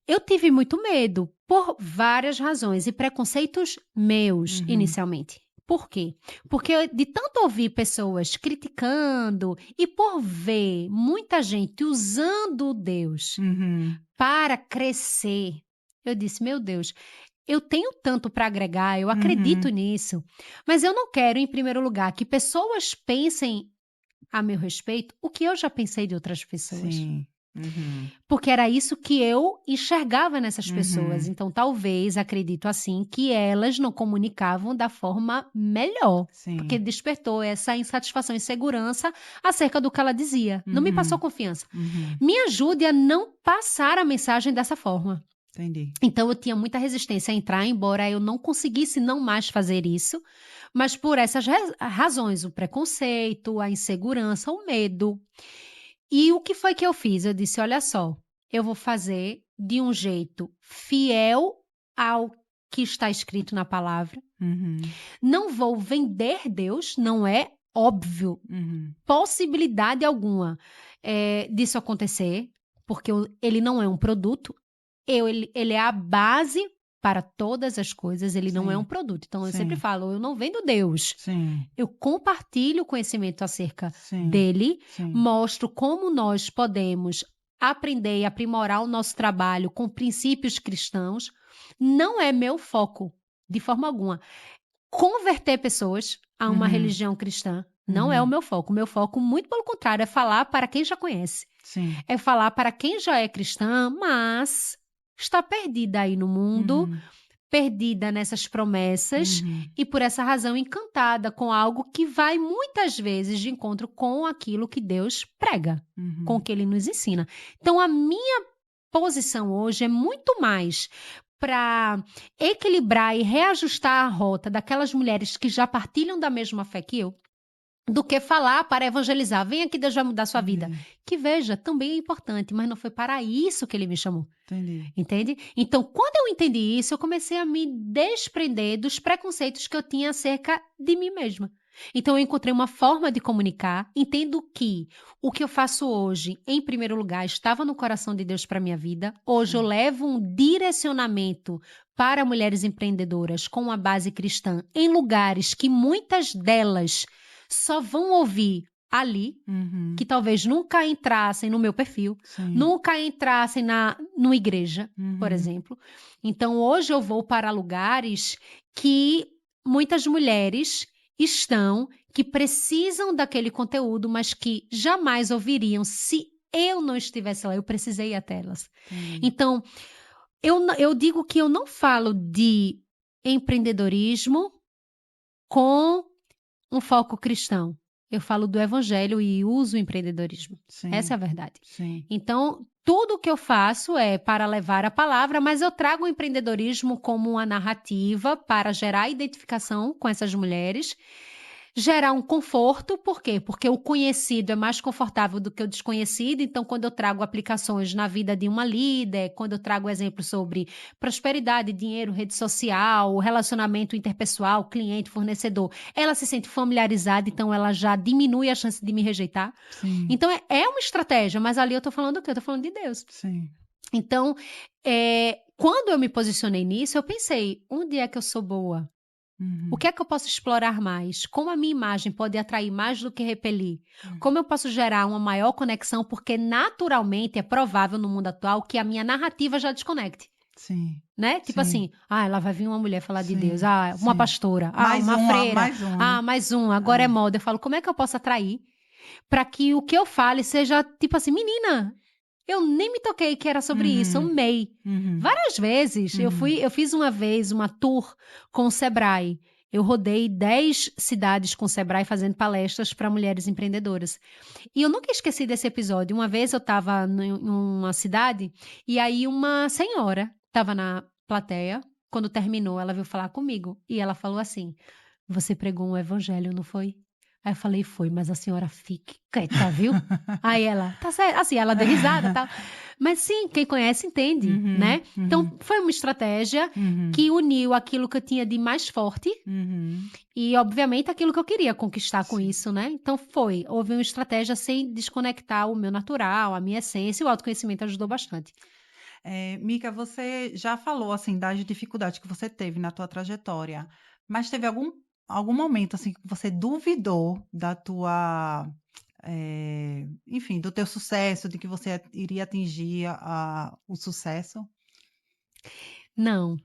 eu tive muito medo por várias razões e preconceitos meus Uhum, inicialmente. Por quê? Porque de tanto ouvir pessoas criticando e por ver muita gente usando Deus uhum, para crescer, eu disse: meu Deus, eu tenho tanto para agregar, eu acredito uhum. nisso, mas eu não quero, em primeiro lugar, que pessoas pensem a meu respeito o que eu já pensei de outras pessoas. Sim. Uhum, Porque era isso que eu enxergava nessas pessoas. uhum. Então, talvez, acredito assim, que elas não comunicavam da forma melhor. Porque Sim. despertou essa insatisfação e insegurança acerca do que ela dizia. Não me passou Uhum, confiança. uhum. Me ajude a não passar a mensagem dessa forma. Entendi. Então, eu tinha muita resistência a entrar, embora eu não conseguisse não mais fazer isso. Mas por essas razões, o preconceito, a insegurança, o medo. E o que foi que eu fiz? Eu disse: olha só, eu vou fazer de um jeito fiel ao que está escrito na palavra. Uhum, Não vou vender Deus, não é óbvio, uhum. possibilidade alguma disso acontecer, porque ele não é um produto, ele é a base para todas as coisas, ele não é um Sim, produto. Então eu sempre sim, falo, eu não vendo Deus, sim, eu compartilho conhecimento acerca sim, dele, sim. mostro como nós podemos aprender e aprimorar o nosso trabalho com princípios cristãos. Não é meu foco, de forma alguma. Converter pessoas a uma Uhum, religião cristã não é o uhum. meu foco. O meu foco, muito pelo contrário, é falar para quem já conhece. Sim. É falar para quem já é cristã, mas está perdida aí no mundo, Uhum, perdida nessas promessas e, por essa razão, encantada com algo que vai muitas vezes de encontro com aquilo que Deus prega, com o que Ele nos ensina. Então, a minha posição hoje é muito mais para equilibrar e reajustar a rota daquelas mulheres que já partilham da mesma fé que eu, do que falar para evangelizar. Vem aqui, Deus vai mudar sua vida. Que, veja, também é importante, mas não foi para isso que Ele me chamou. Entendi. Entende? Então, quando eu entendi isso, eu comecei a me desprender dos preconceitos que eu tinha acerca de mim mesma. Então, eu encontrei uma forma de comunicar, entendo que o que eu faço hoje, em primeiro lugar, estava no coração de Deus para minha vida. Hoje eu levo um direcionamento para mulheres empreendedoras com uma base cristã em lugares que muitas delas só vão ouvir ali, que talvez nunca entrassem no meu perfil, nunca entrassem numa igreja, por exemplo. Então, hoje eu vou para lugares que muitas mulheres estão, que precisam daquele conteúdo, mas que jamais ouviriam se eu não estivesse lá. Eu precisei ir até elas. Então, eu digo que eu não falo de empreendedorismo com um foco cristão. Eu falo do evangelho e uso o empreendedorismo. Essa é a verdade. Então, tudo que eu faço é para levar a palavra, mas eu trago o empreendedorismo como uma narrativa para gerar identificação com essas mulheres, gerar um conforto. Por quê? Porque o conhecido é mais confortável do que o desconhecido. Então, quando eu trago aplicações na vida de uma líder, quando eu trago exemplos sobre prosperidade, dinheiro, rede social, relacionamento interpessoal, cliente, fornecedor, ela se sente familiarizada, então ela já diminui a chance de me rejeitar. Então, é uma estratégia, mas ali eu tô falando o quê? Eu tô falando de Deus. Então, quando eu me posicionei nisso, eu pensei, onde é que eu sou boa? O que é que eu posso explorar mais? Como a minha imagem pode atrair mais do que repelir? Como eu posso gerar uma maior conexão? Porque naturalmente é provável no mundo atual que a minha narrativa já desconecte. Né? Tipo assim, lá vai vir uma mulher falar de Deus, uma pastora, uma freira, mais um, agora é moda. Eu falo, como é que eu posso atrair para que o que eu fale seja tipo assim, menina, eu nem me toquei que era sobre isso, eu amei. Várias vezes, eu fiz uma vez uma tour com o Sebrae. Eu rodei 10 cidades com o Sebrae fazendo palestras para mulheres empreendedoras. E eu nunca esqueci desse episódio. Uma vez eu estava numa cidade e aí uma senhora estava na plateia. Quando terminou, ela veio falar comigo e ela falou assim, você pregou um evangelho, não foi? Aí eu falei, foi, mas a senhora fique quieta, viu? Aí ela, tá certo, assim, ela deu risada e tal. Mas sim, quem conhece entende, né? Então, foi uma estratégia que uniu aquilo que eu tinha de mais forte e, obviamente, aquilo que eu queria conquistar com isso, né? Então, houve uma estratégia sem desconectar o meu natural, a minha essência, e o autoconhecimento ajudou bastante. Mica, você já falou, assim, das dificuldades que você teve na tua trajetória, mas teve algum momento, assim, que você duvidou da tua, enfim, do teu sucesso, de que você iria atingir o sucesso? Não.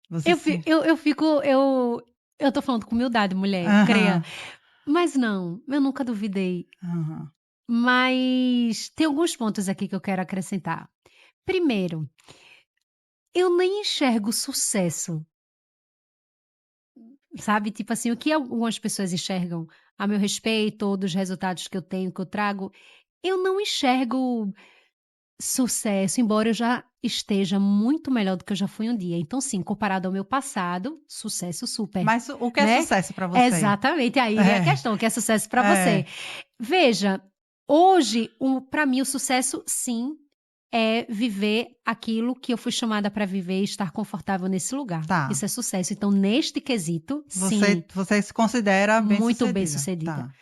Você Eu tô falando com humildade, mulher, creia. Mas não, eu nunca duvidei. Mas tem alguns pontos aqui que eu quero acrescentar. Primeiro, eu nem enxergo sucesso, sabe? Tipo assim, o que algumas pessoas enxergam a meu respeito, ou dos resultados que eu tenho, que eu trago, eu não enxergo sucesso, embora eu já esteja muito melhor do que eu já fui um dia. Então, sim, comparado ao meu passado, sucesso super, Mas o que é né? sucesso para você? Exatamente, aí é a questão, o que é sucesso para você? Veja, hoje, para mim, o sucesso, sim, é viver aquilo que eu fui chamada para viver e estar confortável nesse lugar. Tá. Isso é sucesso. Então, neste quesito, sim, Você se considera muito bem-sucedida? bem-sucedida. Tá.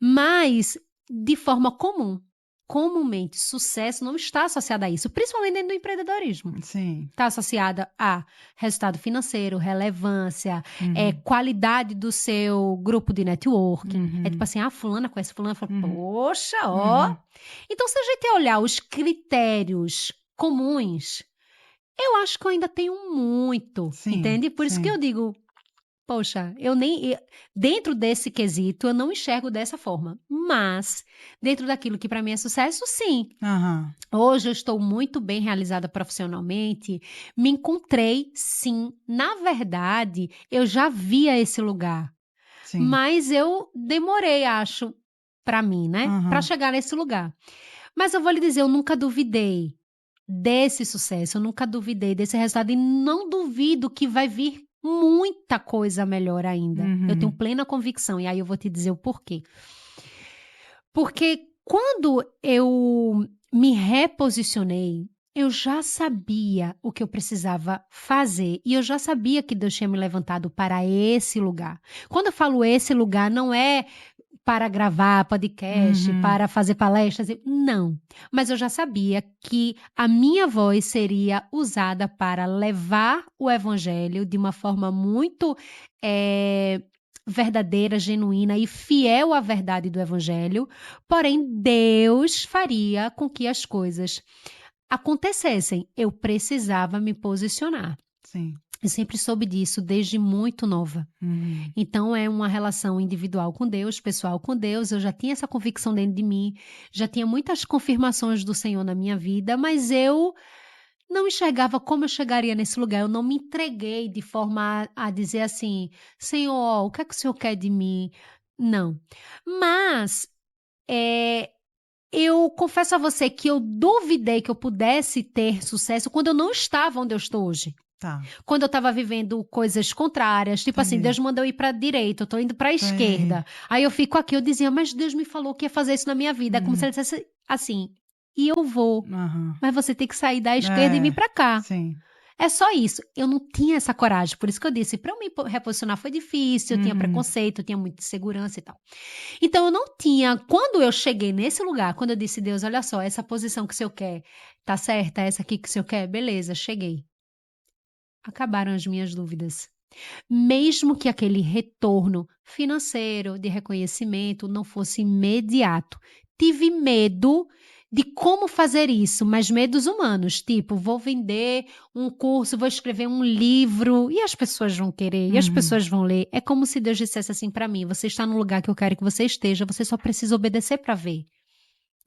Mas, de forma comum, comumente, sucesso não está associado a isso, principalmente dentro do empreendedorismo. Sim. Está associada a resultado financeiro, relevância, qualidade do seu grupo de networking. É tipo assim, fulana conhece fulana, fala, poxa, ó. Então, se a gente olhar os critérios comuns, eu acho que eu ainda tenho muito, Sim, entende? Por isso que eu digo, poxa, dentro desse quesito, eu não enxergo dessa forma. Mas, dentro daquilo que para mim é sucesso, sim. Aham. Hoje eu estou muito bem realizada profissionalmente, me encontrei, sim. Na verdade, eu já via esse lugar, Sim. mas eu demorei, acho, para mim, né, para Aham. chegar nesse lugar. Mas eu vou lhe dizer, eu nunca duvidei desse sucesso, eu nunca duvidei desse resultado e não duvido que vai vir muita coisa melhor ainda. Eu tenho Uhum. plena convicção e aí eu vou te dizer o porquê. Porque quando eu me reposicionei, eu já sabia o que eu precisava fazer e eu já sabia que Deus tinha me levantado para esse lugar. Quando eu falo esse lugar, não é para gravar podcast, Uhum. para fazer palestras, não. Mas eu já sabia que a minha voz seria usada para levar o evangelho de uma forma muito verdadeira, genuína e fiel à verdade do evangelho. Porém, Deus faria com que as coisas acontecessem. Eu precisava me posicionar. Sim. Eu sempre soube disso desde muito nova. Uhum. Então é uma relação individual com Deus, pessoal com Deus. Eu já tinha essa convicção dentro de mim, já tinha muitas confirmações do Senhor na minha vida, mas eu não enxergava como eu chegaria nesse lugar. Eu não me entreguei de forma a dizer assim: Senhor, o que é que o Senhor quer de mim? Não. Mas eu confesso a você que eu duvidei que eu pudesse ter sucesso quando eu não estava onde eu estou hoje. Tá. Quando eu estava vivendo coisas contrárias, tipo assim, Entendi. Deus mandou eu ir para a direita, eu tô indo para a Entendi. esquerda. Aí eu fico aqui, eu dizia, mas Deus me falou que ia fazer isso na minha vida. É como se Uhum. ele dissesse assim, e eu vou, Aham. mas você tem que sair da esquerda e vir É. para cá. Sim. É só isso. Eu não tinha essa coragem, por isso que eu disse, para eu me reposicionar foi difícil, eu tinha Uhum. preconceito, eu tinha muita insegurança e tal. Então eu não tinha, quando eu cheguei nesse lugar, quando eu disse, Deus, olha só, essa posição que o Senhor quer, tá certa? Essa aqui que o Senhor quer? Beleza, cheguei. Acabaram as minhas dúvidas. Mesmo que aquele retorno financeiro, de reconhecimento, não fosse imediato. Tive medo de como fazer isso, mas medos humanos, tipo, vou vender um curso, vou escrever um livro e as pessoas vão querer, e as Uhum. pessoas vão ler. É como se Deus dissesse assim para mim: você está no lugar que eu quero que você esteja, você só precisa obedecer para ver.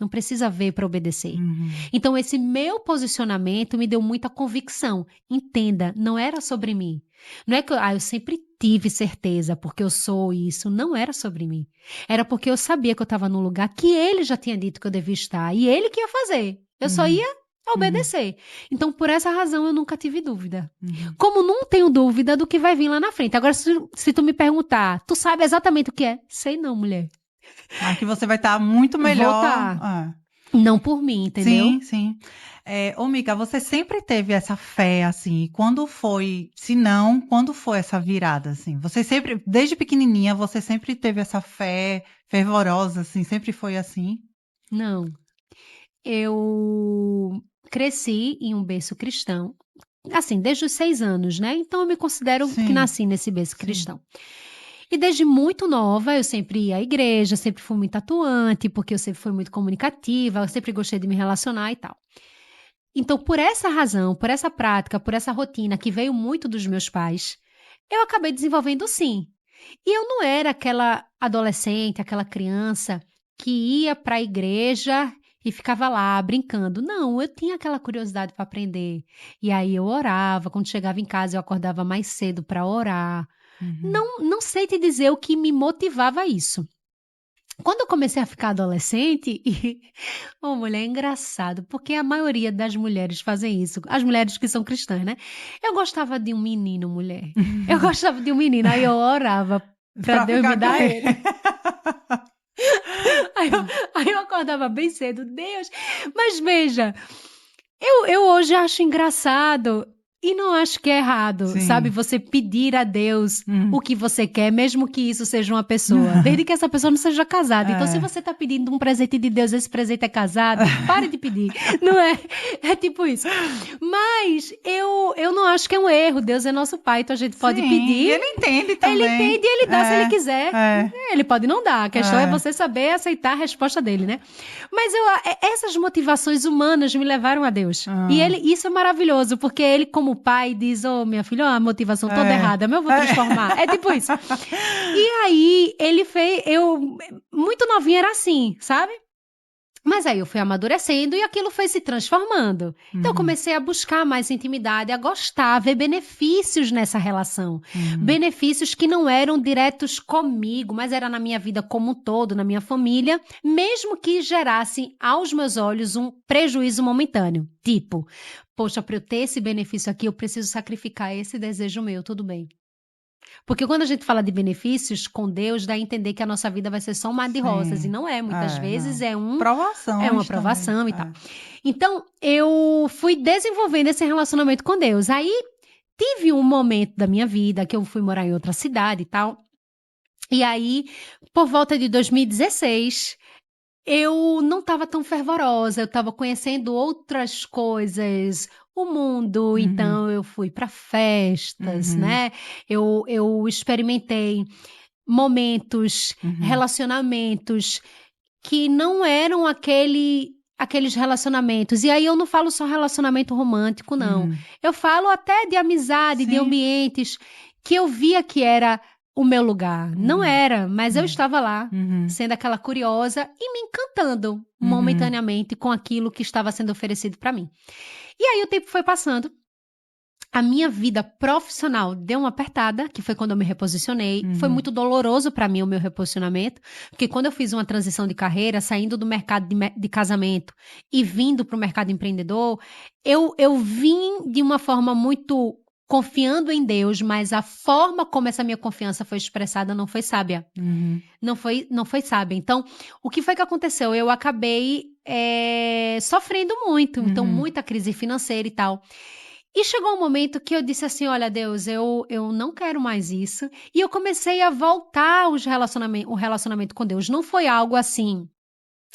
Não precisa ver para obedecer. Uhum. Então, esse meu posicionamento me deu muita convicção. Entenda, não era sobre mim. Não é que eu sempre tive certeza porque eu sou isso. Não era sobre mim. Era porque eu sabia que eu estava num lugar que ele já tinha dito que eu devia estar e ele que ia fazer. Eu só Uhum. ia Uhum. obedecer. Então, por essa razão, eu nunca tive dúvida. Uhum. Como não tenho dúvida do que vai vir lá na frente. Agora, se tu me perguntar, tu sabe exatamente o que é? Sei não, mulher. Mas que você vai estar muito melhor. Voltar. É. Não por mim, entendeu? Sim, sim. Ô Mica, você sempre teve essa fé, assim, e quando foi, se não, quando foi essa virada, assim? Você sempre, desde pequenininha, você sempre teve essa fé fervorosa, assim, sempre foi assim? Não. Eu cresci em um berço cristão, assim, desde os 6 anos, né, então eu me considero que Sim, nasci nesse berço sim. cristão. E desde muito nova eu sempre ia à igreja, sempre fui muito atuante, porque eu sempre fui muito comunicativa, eu sempre gostei de me relacionar e tal. Então, por essa razão, por essa prática, por essa rotina que veio muito dos meus pais, eu acabei desenvolvendo sim. E eu não era aquela adolescente, aquela criança que ia para a igreja e ficava lá brincando. Não, eu tinha aquela curiosidade para aprender. E aí eu orava, quando chegava em casa eu acordava mais cedo para orar. Uhum. Não sei te dizer o que me motivava a isso. Quando eu comecei a ficar adolescente, oh, mulher, é engraçado, porque a maioria das mulheres fazem isso, as mulheres que são cristãs, né? Eu gostava de um menino, mulher. Eu gostava de um menino, aí eu orava para Pra Deus me ficar com dar ele. ele. Aí eu, aí eu acordava bem cedo, Deus. Mas veja, eu hoje acho engraçado e não acho que é errado, sabe? Sim. Você pedir a Deus o Hum. que você quer, mesmo que isso seja uma pessoa, desde que essa pessoa não seja casada. Então, se É. você tá pedindo um presente de Deus, esse presente é casado, pare de pedir, não é? É tipo isso. Mas eu não acho que é um erro. Deus é nosso pai, então a gente pode Sim, e pedir. ele entende Ele também. entende e ele dá se ele É, quiser. é, Ele pode não dar. A questão é é. você saber aceitar a resposta dele, né? Mas essas motivações humanas me levaram a Deus. E Ah, isso é maravilhoso, porque ele, como o pai diz, minha filha, a motivação toda errada, mas eu vou transformar. É tipo isso. E aí, ele fez, muito novinha era assim, sabe? Mas aí eu fui amadurecendo e aquilo foi se transformando. Então eu comecei a buscar mais intimidade, a gostar, a ver benefícios nessa relação. Benefícios que não eram diretos comigo, mas era na minha vida como um todo, na minha família, mesmo que gerassem aos meus olhos um prejuízo momentâneo. Tipo, poxa, para eu ter esse benefício aqui, eu preciso sacrificar esse desejo meu, tudo bem. Porque quando a gente fala de benefícios com Deus, dá a entender que a nossa vida vai ser só um mar de rosas. E Sim. não é. Muitas vezes Não. é uma Provações também. provação e tal. Então, eu fui desenvolvendo esse relacionamento com Deus. Aí, tive um momento da minha vida que eu fui morar em outra cidade e tal. E aí, por volta de 2016, eu não estava tão fervorosa, eu estava conhecendo outras coisas, o mundo, então eu fui para festas, né? Eu experimentei momentos, relacionamentos que não eram aqueles relacionamentos. E aí eu não falo só relacionamento romântico, não. Eu falo até de amizade, de Sim. ambientes que eu via que era o meu lugar. Não era, mas eu estava lá, sendo aquela curiosa e me encantando momentaneamente com aquilo que estava sendo oferecido para mim. E aí o tempo foi passando. A minha vida profissional deu uma apertada, que foi quando eu me reposicionei. Foi muito doloroso para mim o meu reposicionamento, porque quando eu fiz uma transição de carreira, saindo do mercado de casamento e vindo para o mercado empreendedor, eu vim de uma forma muito confiando em Deus, mas a forma como essa minha confiança foi expressada não foi sábia. Não foi sábia. Então, o que foi que aconteceu? Eu acabei sofrendo muito, então muita crise financeira e tal. E chegou um momento que eu disse assim, olha Deus, eu não quero mais isso. E eu comecei a voltar o relacionamento com Deus. Não foi algo assim,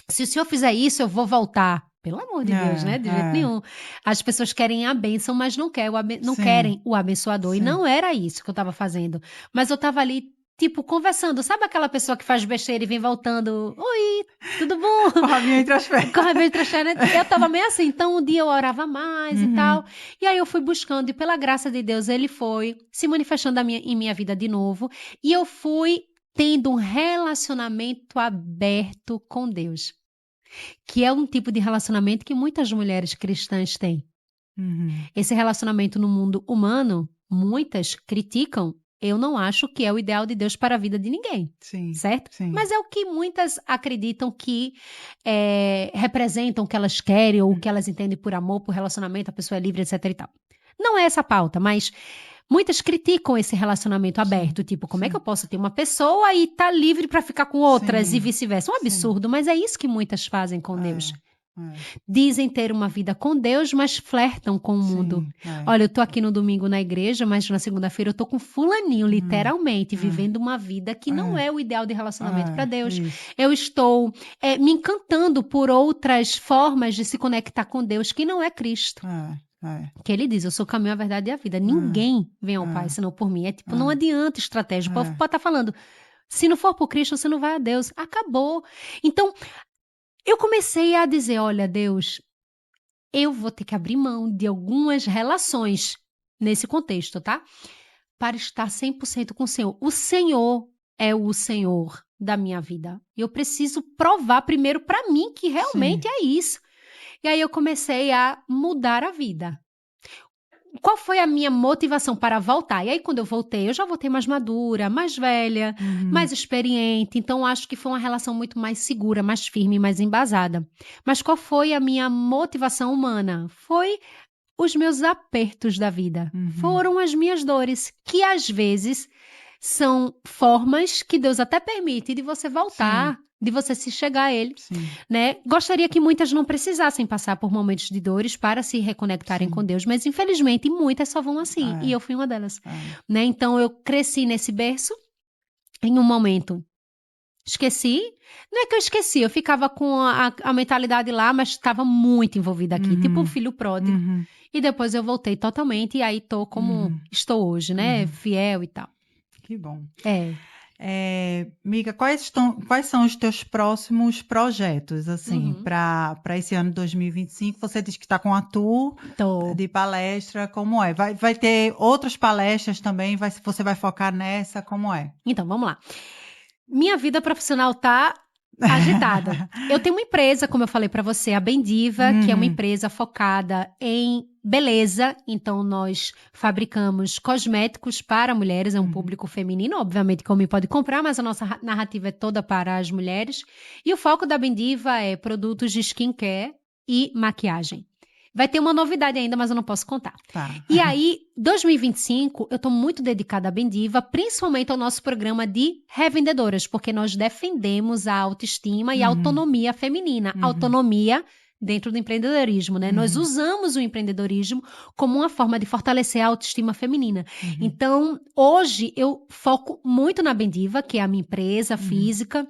se o senhor fizer isso, eu vou voltar. Pelo amor de Deus, né? De jeito nenhum. As pessoas querem a bênção, mas não querem o abençoador. E não era isso que eu estava fazendo. Mas eu estava ali, tipo, conversando. Sabe aquela pessoa que faz besteira e vem voltando? Oi, tudo bom? Com a rabinho entre as pernas. Com a rabinho entre as pernas. Eu estava meio assim. Então, um dia eu orava mais e tal. E aí eu fui buscando. E pela graça de Deus, ele foi se manifestando em minha vida de novo. E eu fui tendo um relacionamento aberto com Deus. Que é um tipo de relacionamento que muitas mulheres cristãs têm. Esse relacionamento no mundo humano, muitas criticam. Eu não acho que é o ideal de Deus para a vida de ninguém, certo? Sim. Mas é o que muitas acreditam que representam o que elas querem ou o que elas entendem por amor, por relacionamento, a pessoa é livre, etc e tal. Não é essa a pauta, mas muitas criticam esse relacionamento aberto, tipo, como é que eu posso ter uma pessoa e tá livre para ficar com outras e vice-versa? Um absurdo, mas é isso que muitas fazem com Deus. Dizem ter uma vida com Deus, mas flertam com o mundo. Olha, eu tô aqui no domingo na igreja, mas na segunda-feira eu tô com fulaninho, literalmente, vivendo uma vida que não é o ideal de relacionamento para Deus. Eu estou me encantando por outras formas de se conectar com Deus que não é Cristo. Que ele diz, eu sou o caminho, a verdade e a vida. Ninguém vem ao Pai senão por mim. É tipo, não adianta estratégia. O povo pode estar falando, se não for por Cristo, você não vai a Deus. Acabou. Então, eu comecei a dizer, olha, Deus, eu vou ter que abrir mão de algumas relações nesse contexto, tá? Para estar 100% com o Senhor. O Senhor é o Senhor da minha vida. E eu preciso provar primeiro para mim que realmente é isso. E aí eu comecei a mudar a vida. Qual foi a minha motivação para voltar? E aí, quando eu voltei, eu já voltei mais madura, mais velha, mais experiente. Então, acho que foi uma relação muito mais segura, mais firme, mais embasada. Mas qual foi a minha motivação humana? Foi os meus apertos da vida. Foram as minhas dores, que às vezes são formas que Deus até permite de você voltar, de você se chegar a Ele, né? Gostaria que muitas não precisassem passar por momentos de dores para se reconectarem com Deus, mas infelizmente muitas só vão assim, e eu fui uma delas, né? Então eu cresci nesse berço, em um momento esqueci, não é que eu esqueci, eu ficava com a mentalidade lá, mas estava muito envolvida aqui, tipo um filho pródigo, e depois eu voltei totalmente, e aí tô como estou hoje, né? Fiel e tal. Que bom. Miga, quais são os teus próximos projetos, assim, Uhum. para esse ano de 2025? Você diz que está com a tour Tô. de palestra, como é? Vai ter outras palestras também? Você vai focar nessa? Como é? Então, vamos lá. Minha vida profissional tá agitada. Eu tenho uma empresa, como eu falei para você, a Bendiva, que é uma Uhum, empresa focada em beleza. Então, nós fabricamos cosméticos para mulheres, é um uhum, público feminino, obviamente que o homem pode comprar, mas a nossa narrativa é toda para as mulheres. E o foco da Bendiva é produtos de skincare e maquiagem. Vai ter uma novidade ainda, mas eu não posso contar. tá. E aí, 2025, eu estou muito dedicada à Bendiva, principalmente ao nosso programa de revendedoras, porque nós defendemos a autoestima e a Uhum, autonomia feminina. uhum, Autonomia dentro do empreendedorismo, né? Nós uhum, usamos o empreendedorismo como uma forma de fortalecer a autoestima feminina. uhum, Então, hoje eu foco muito na Bendiva, que é a minha empresa uhum, física.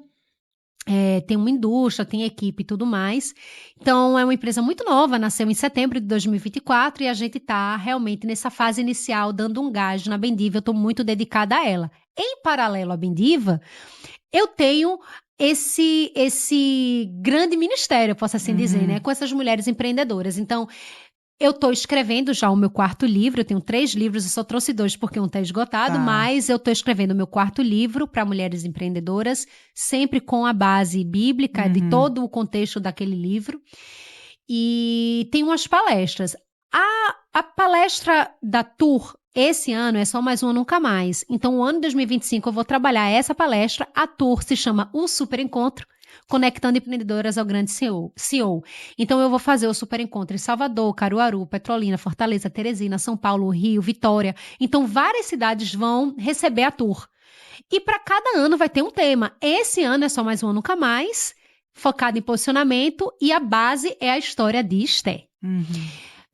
Tem uma indústria, tem equipe e tudo mais. Então, é uma empresa muito nova, nasceu em setembro de 2024 e a gente está realmente nessa fase inicial, dando um gás na Bendiva. Eu estou muito dedicada a ela. Em paralelo à Bendiva, eu tenho esse grande ministério, eu posso assim dizer, né? uhum. Com essas mulheres empreendedoras. Então, eu estou escrevendo já o meu quarto livro, eu tenho 3 livros, eu só trouxe 2 porque um está esgotado, Tá. mas eu estou escrevendo o meu quarto livro para mulheres empreendedoras, sempre com a base bíblica de Uhum, todo o contexto daquele livro. E tem umas palestras. A palestra da Tour esse ano é só mais uma nunca mais. Então, o ano 2025 eu vou trabalhar essa palestra. A Tour se chama O Super Encontro, conectando empreendedoras ao grande CEO. Então, eu vou fazer o Super Encontro em Salvador, Caruaru, Petrolina, Fortaleza, Teresina, São Paulo, Rio, Vitória. Então, várias cidades vão receber a Tour. E para cada ano vai ter um tema. Esse ano é só mais uma nunca mais, focado em posicionamento, e a base é a história de Esté. uhum,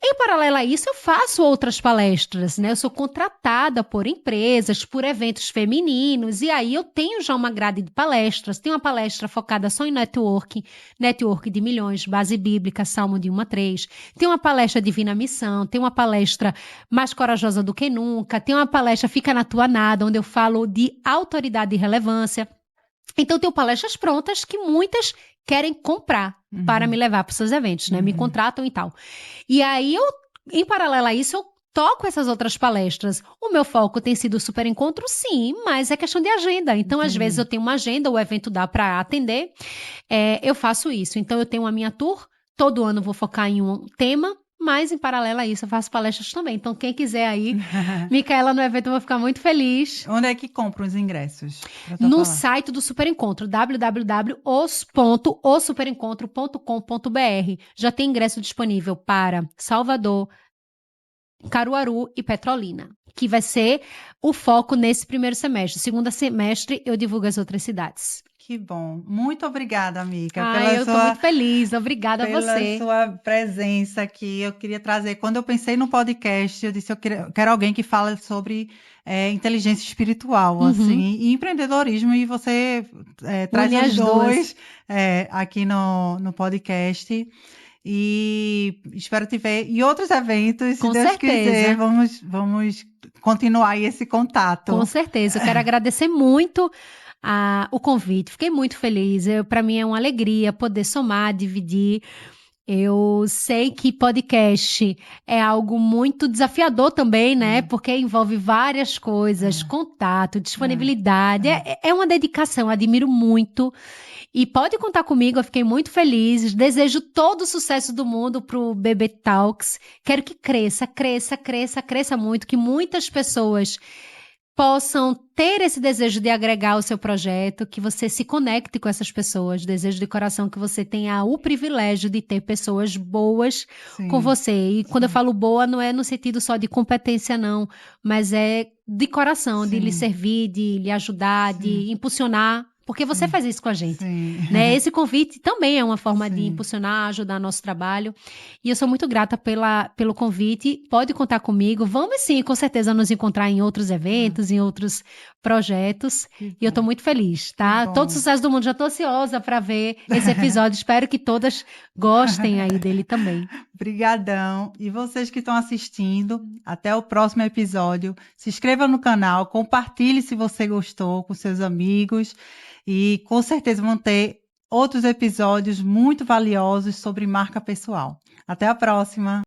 Em paralelo a isso, eu faço outras palestras, né? Eu sou contratada por empresas, por eventos femininos, e aí eu tenho já uma grade de palestras. Tenho uma palestra focada só em network de milhões, base bíblica, Salmo de 1 a 3. Tem uma palestra Divina Missão, tem uma palestra Mais Corajosa do que Nunca, tem uma palestra Fica na Tua Nada, onde eu falo de autoridade e relevância. Então, tenho palestras prontas que muitas querem comprar para me uhum, levar para os seus eventos, né? Me uhum. contratam e tal. E aí, em paralelo a isso, eu toco essas outras palestras. O meu foco tem sido o super encontro, sim, mas é questão de agenda. Então, às vezes, eu Entendi. tenho uma agenda, o evento dá para atender, eu faço isso. Então, eu tenho a minha tour, todo ano vou focar em um tema, mas em paralelo a isso, eu faço palestras também. Então, quem quiser aí, Micaela no evento, eu vou ficar muito feliz. Onde é que compram os ingressos para tua No palestra? site do Super Encontro, www.superencontro.com.br. Já tem ingresso disponível para Salvador, Caruaru e Petrolina, que vai ser o foco nesse primeiro semestre. Segundo semestre, eu divulgo as outras cidades. Que bom. Muito obrigada, amiga, Ai, eu estou muito feliz. Obrigada a pela você. sua presença aqui. Eu queria trazer, quando eu pensei no podcast, eu disse eu quero alguém que fale sobre inteligência espiritual, Uhum. assim, e empreendedorismo, e você traz Une os as duas. dois aqui no podcast. E espero te ver em outros eventos, se Com Deus quiser, certeza. vamos continuar aí esse Com contato. certeza. Eu quero agradecer muito o convite. Fiquei muito feliz. Para mim é uma alegria poder somar, dividir. Eu sei que podcast é algo muito desafiador também, né? É, Porque envolve várias coisas, é, contato, é, disponibilidade. é. É uma dedicação, admiro muito. E pode contar comigo, eu fiquei muito feliz. Desejo todo o sucesso do mundo para o BB Talks. Quero que cresça, cresça, cresça, cresça muito, que muitas pessoas possam ter esse desejo de agregar o seu projeto, que você se conecte com essas pessoas. Desejo de coração que você tenha o privilégio de ter pessoas boas com Sim, você. E quando eu sim, falo boa, não é no sentido só de competência, não, mas é de coração, de lhe sim, servir, de lhe ajudar, sim, de impulsionar. Porque você sim, faz isso com a gente, sim, né? Esse convite também é uma forma de sim. impulsionar, ajudar nosso trabalho. E eu sou muito grata pelo convite. Pode contar comigo. Vamos sim, com certeza, nos encontrar em outros Ah, eventos, em outros projetos. que E eu estou bom, muito feliz, que tá? Todo bom. sucesso do mundo. Já estou ansiosa para ver esse episódio. Espero que todas gostem aí dele também. Brigadão. E vocês que estão assistindo, até o próximo episódio. Se inscreva no canal, compartilhe se você gostou com seus amigos e com certeza vão ter outros episódios muito valiosos sobre marca pessoal. Até a próxima!